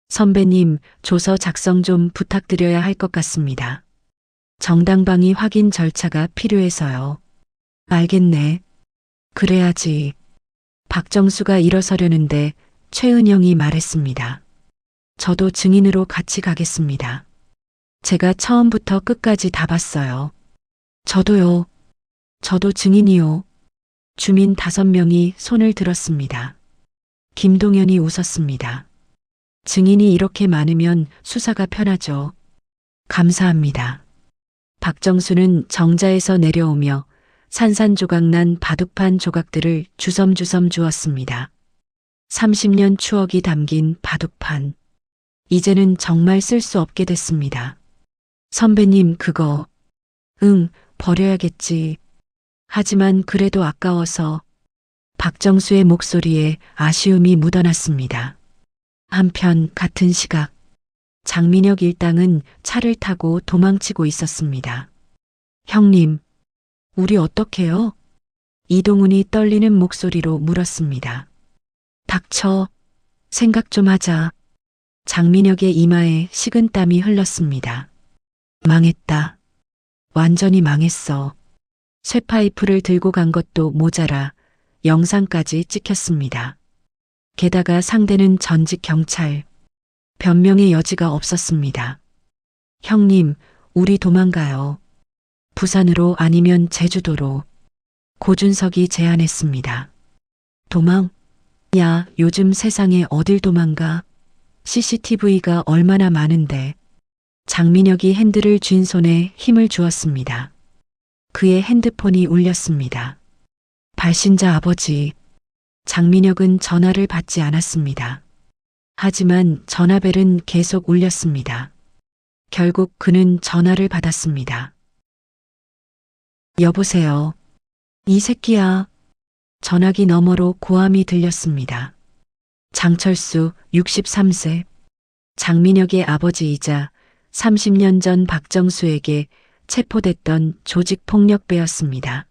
선배님, 조서 작성 좀 부탁드려야 할 것 같습니다. 정당방위 확인 절차가 필요해서요. 알겠네. 그래야지. 박정수가 일어서려는데 최은영이 말했습니다. 저도 증인으로 같이 가겠습니다. 제가 처음부터 끝까지 다 봤어요. 저도요. 저도 증인이요. 주민 5명이 손을 들었습니다. 김동현이 웃었습니다. 증인이 이렇게 많으면 수사가 편하죠. 감사합니다. 박정수는 정자에서 내려오며 산산조각난 바둑판 조각들을 주섬주섬 주었습니다. 30년 추억이 담긴 바둑판. 이제는 정말 쓸 수 없게 됐습니다. 선배님, 그거. 응, 버려야겠지. 하지만 그래도 아까워서 박정수의 목소리에 아쉬움이 묻어났습니다. 한편 같은 시각 장민혁 일당은 차를 타고 도망치고 있었습니다. 형님, 우리 어떡해요? 이동훈이 떨리는 목소리로 물었습니다. 닥쳐, 생각 좀 하자. 장민혁의 이마에 식은땀이 흘렀습니다. 망했다. 완전히 망했어. 쇠파이프를 들고 간 것도 모자라 영상까지 찍혔습니다. 게다가 상대는 전직 경찰. 변명의 여지가 없었습니다. 형님, 우리 도망가요. 부산으로 아니면 제주도로. 고준석이 제안했습니다. 도망? 야, 요즘 세상에 어딜 도망가? CCTV가 얼마나 많은데. 장민혁이 핸들을 쥔 손에 힘을 주었습니다. 그의 핸드폰이 울렸습니다. 발신자 아버지. 장민혁은 전화를 받지 않았습니다. 하지만 전화벨은 계속 울렸습니다. 결국 그는 전화를 받았습니다. 여보세요. 이 새끼야. 전화기 너머로 고함이 들렸습니다. 장철수 63세. 장민혁의 아버지이자 30년 전 박정수에게 체포됐던 조직폭력배였습니다.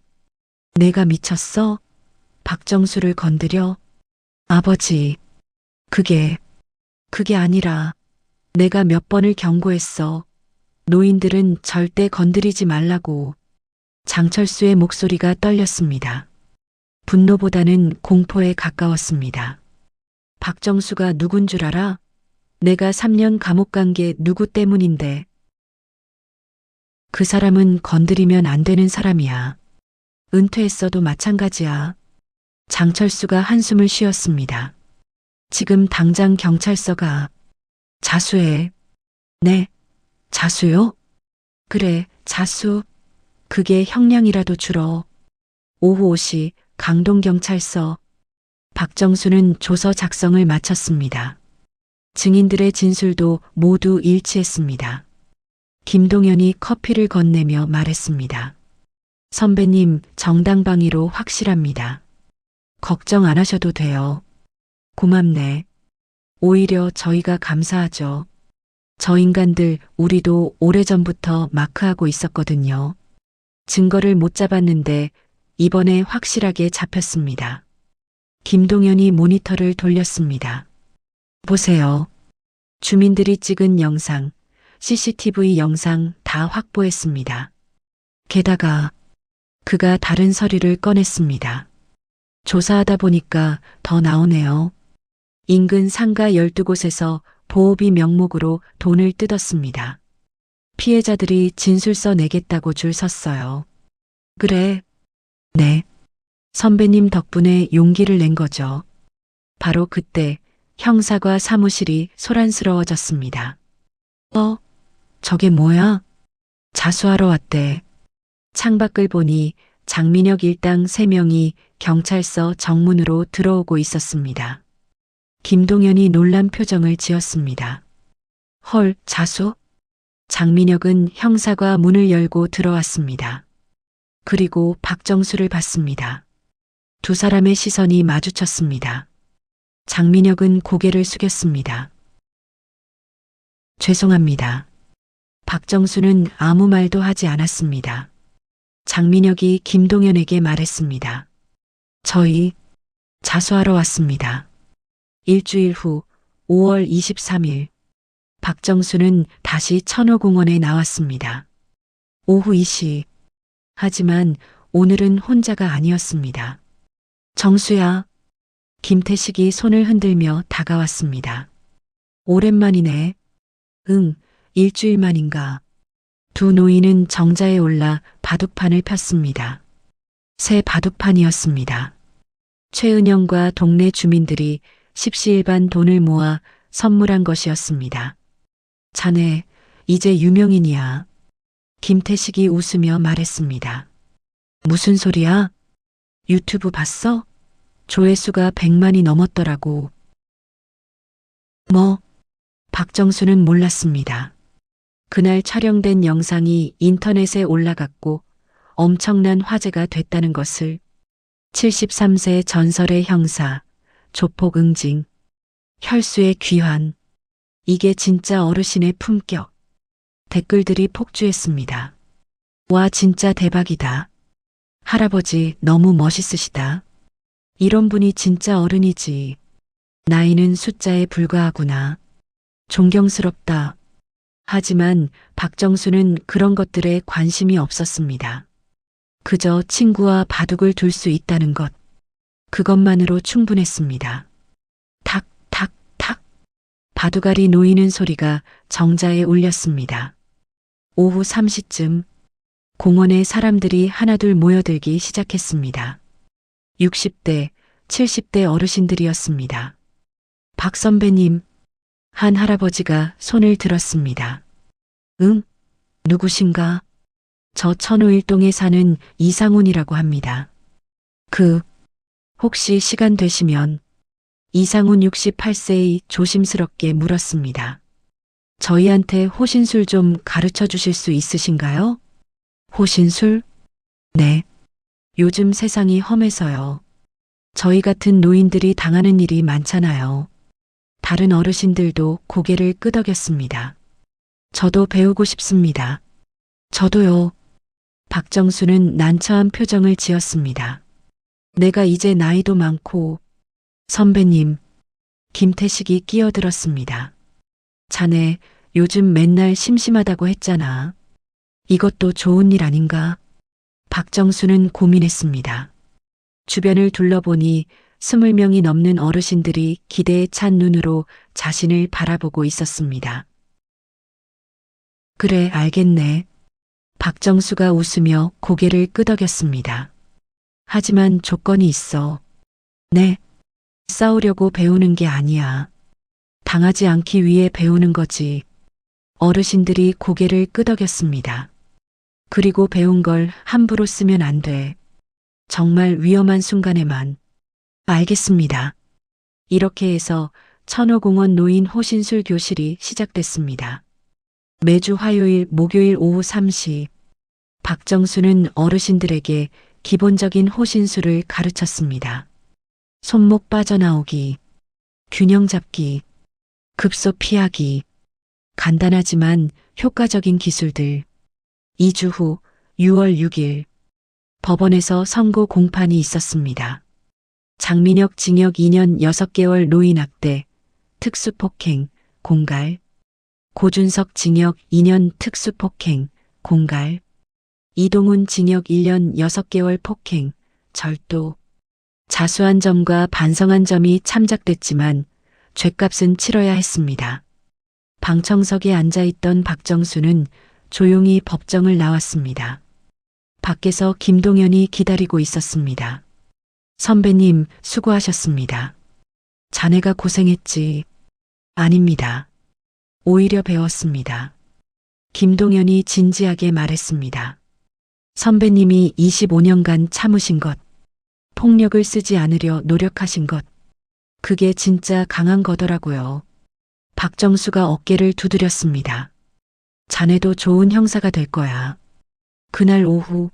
내가 미쳤어? 박정수를 건드려? 아버지, 그게 아니라 내가 몇 번을 경고했어. 노인들은 절대 건드리지 말라고. 장철수의 목소리가 떨렸습니다. 분노보다는 공포에 가까웠습니다. 박정수가 누군 줄 알아? 내가 3년 감옥 간 게 누구 때문인데. 그 사람은 건드리면 안 되는 사람이야. 은퇴했어도 마찬가지야. 장철수가 한숨을 쉬었습니다. 지금 당장 경찰서 가. 자수해. 네, 자수요? 그래, 자수. 그게 형량이라도 줄어. 오후 5시 강동경찰서. 박정수는 조서 작성을 마쳤습니다. 증인들의 진술도 모두 일치했습니다. 김동현이 커피를 건네며 말했습니다. 선배님, 정당방위로 확실합니다. 걱정 안 하셔도 돼요. 고맙네. 오히려 저희가 감사하죠. 저 인간들 우리도 오래전부터 마크하고 있었거든요. 증거를 못 잡았는데 이번에 확실하게 잡혔습니다. 김동현이 모니터를 돌렸습니다. 보세요. 주민들이 찍은 영상, CCTV 영상 다 확보했습니다. 게다가 그가 다른 서류를 꺼냈습니다. 조사하다 보니까 더 나오네요. 인근 상가 12곳에서 보호비 명목으로 돈을 뜯었습니다. 피해자들이 진술서 내겠다고 줄 섰어요. 그래. 네. 선배님 덕분에 용기를 낸 거죠. 바로 그때 형사과 사무실이 소란스러워졌습니다. 저게 뭐야? 자수하러 왔대. 창밖을 보니 장민혁 일당 3명이 경찰서 정문으로 들어오고 있었습니다. 김동현이 놀란 표정을 지었습니다. 헐, 자수? 장민혁은 형사가 문을 열고 들어왔습니다. 그리고 박정수를 봤습니다. 두 사람의 시선이 마주쳤습니다. 장민혁은 고개를 숙였습니다. 죄송합니다. 박정수는 아무 말도 하지 않았습니다. 장민혁이 김동현에게 말했습니다. 저희 자수하러 왔습니다. 일주일 후 5월 23일 박정수는 다시 천호공원에 나왔습니다. 오후 2시. 하지만 오늘은 혼자가 아니었습니다. 정수야. 김태식이 손을 흔들며 다가왔습니다. 오랜만이네. 응, 일주일 만인가. 두 노인은 정자에 올라 바둑판을 폈습니다. 새 바둑판이었습니다. 최은영과 동네 주민들이 십시일반 돈을 모아 선물한 것이었습니다. 자네, 이제 유명인이야. 김태식이 웃으며 말했습니다. 무슨 소리야? 유튜브 봤어? 조회수가 100만이 넘었더라고. 뭐? 박정수는 몰랐습니다. 그날 촬영된 영상이 인터넷에 올라갔고 엄청난 화제가 됐다는 것을. 73세 전설의 형사, 조폭 응징, 혈수의 귀환. 이게 진짜 어르신의 품격. 댓글들이 폭주했습니다. 와, 진짜 대박이다. 할아버지 너무 멋있으시다. 이런 분이 진짜 어른이지. 나이는 숫자에 불과하구나. 존경스럽다. 하지만 박정수는 그런 것들에 관심이 없었습니다. 그저 친구와 바둑을 둘 수 있다는 것. 그것만으로 충분했습니다. 탁, 탁, 탁. 바둑알이 놓이는 소리가 정자에 울렸습니다. 오후 3시쯤 공원에 사람들이 하나둘 모여들기 시작했습니다. 60대, 70대 어르신들이었습니다. 박 선배님, 한 할아버지가 손을 들었습니다. 응? 누구신가? 저 천호일동에 사는 이상훈이라고 합니다. 혹시 시간 되시면? 이상훈 68세의 조심스럽게 물었습니다. 저희한테 호신술 좀 가르쳐 주실 수 있으신가요? 호신술? 네. 요즘 세상이 험해서요. 저희 같은 노인들이 당하는 일이 많잖아요. 다른 어르신들도 고개를 끄덕였습니다. 저도 배우고 싶습니다. 저도요. 박정수는 난처한 표정을 지었습니다. 내가 이제 나이도 많고. 선배님, 김태식이 끼어들었습니다. 자네 요즘 맨날 심심하다고 했잖아. 이것도 좋은 일 아닌가? 박정수는 고민했습니다. 주변을 둘러보니 20명이 넘는 어르신들이 기대에 찬 눈으로 자신을 바라보고 있었습니다. 그래, 알겠네. 박정수가 웃으며 고개를 끄덕였습니다. 하지만 조건이 있어. 네. 싸우려고 배우는 게 아니야. 당하지 않기 위해 배우는 거지. 어르신들이 고개를 끄덕였습니다. 그리고 배운 걸 함부로 쓰면 안 돼. 정말 위험한 순간에만. 알겠습니다. 이렇게 해서 천호공원 노인 호신술 교실이 시작됐습니다. 매주 화요일, 목요일 오후 3시, 박정수는 어르신들에게 기본적인 호신술을 가르쳤습니다. 손목 빠져나오기, 균형 잡기, 급소 피하기, 간단하지만 효과적인 기술들. 2주 후 6월 6일 법원에서 선고 공판이 있었습니다. 장민혁 징역 2년 6개월 노인학대, 특수폭행, 공갈. 고준석 징역 2년 특수폭행, 공갈. 이동훈 징역 1년 6개월 폭행, 절도. 자수한 점과 반성한 점이 참작됐지만 죗값은 치러야 했습니다. 방청석에 앉아있던 박정수는 조용히 법정을 나왔습니다. 밖에서 김동현이 기다리고 있었습니다. 선배님, 수고하셨습니다. 자네가 고생했지. 아닙니다. 오히려 배웠습니다. 김동현이 진지하게 말했습니다. 선배님이 25년간 참으신 것, 폭력을 쓰지 않으려 노력하신 것, 그게 진짜 강한 거더라고요. 박정수가 어깨를 두드렸습니다. 자네도 좋은 형사가 될 거야. 그날 오후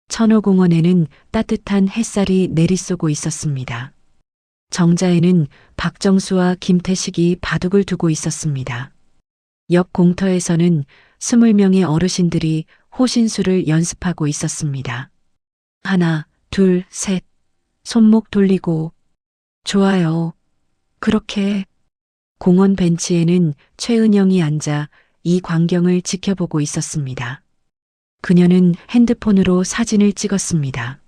천호공원에는 따뜻한 햇살이 내리쏘고 있었습니다. 정자에는 박정수와 김태식이 바둑을 두고 있었습니다. 옆 공터에서는 20명의 어르신들이 호신술을 연습하고 있었습니다. 하나, 둘, 셋. 손목 돌리고. 좋아요. 그렇게. 공원 벤치에는 최은영이 앉아 이 광경을 지켜보고 있었습니다. 그녀는 핸드폰으로 사진을 찍었습니다.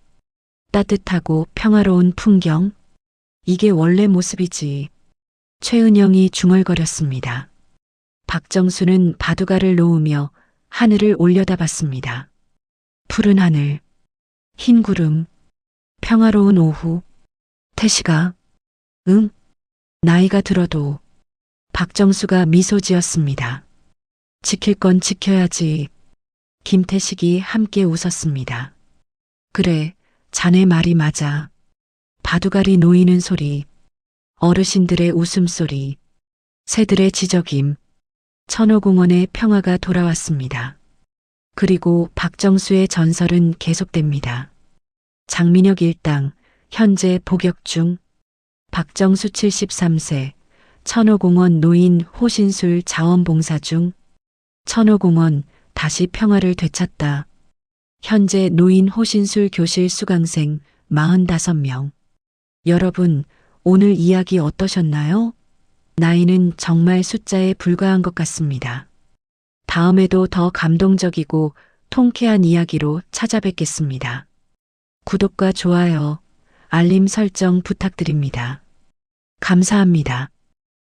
따뜻하고 평화로운 풍경. 이게 원래 모습이지. 최은영이 중얼거렸습니다. 박정수는 바둑알을 놓으며 하늘을 올려다봤습니다. 푸른 하늘, 흰 구름, 평화로운 오후. 태식아, 응? 나이가 들어도. 박정수가 미소 지었습니다. 지킬 건 지켜야지. 김태식이 함께 웃었습니다. 그래, 자네 말이 맞아. 바둑알이 놓이는 소리, 어르신들의 웃음소리, 새들의 지저김, 천호공원의 평화가 돌아왔습니다. 그리고 박정수의 전설은 계속됩니다. 장민혁 일당, 현재 복역 중. 박정수 73세. 천호공원 노인 호신술 자원봉사 중. 천호공원 다시 평화를 되찾다. 현재 노인 호신술 교실 수강생 45명. 여러분, 오늘 이야기 어떠셨나요? 나이는 정말 숫자에 불과한 것 같습니다. 다음에도 더 감동적이고 통쾌한 이야기로 찾아뵙겠습니다. 구독과 좋아요, 알림 설정 부탁드립니다. 감사합니다.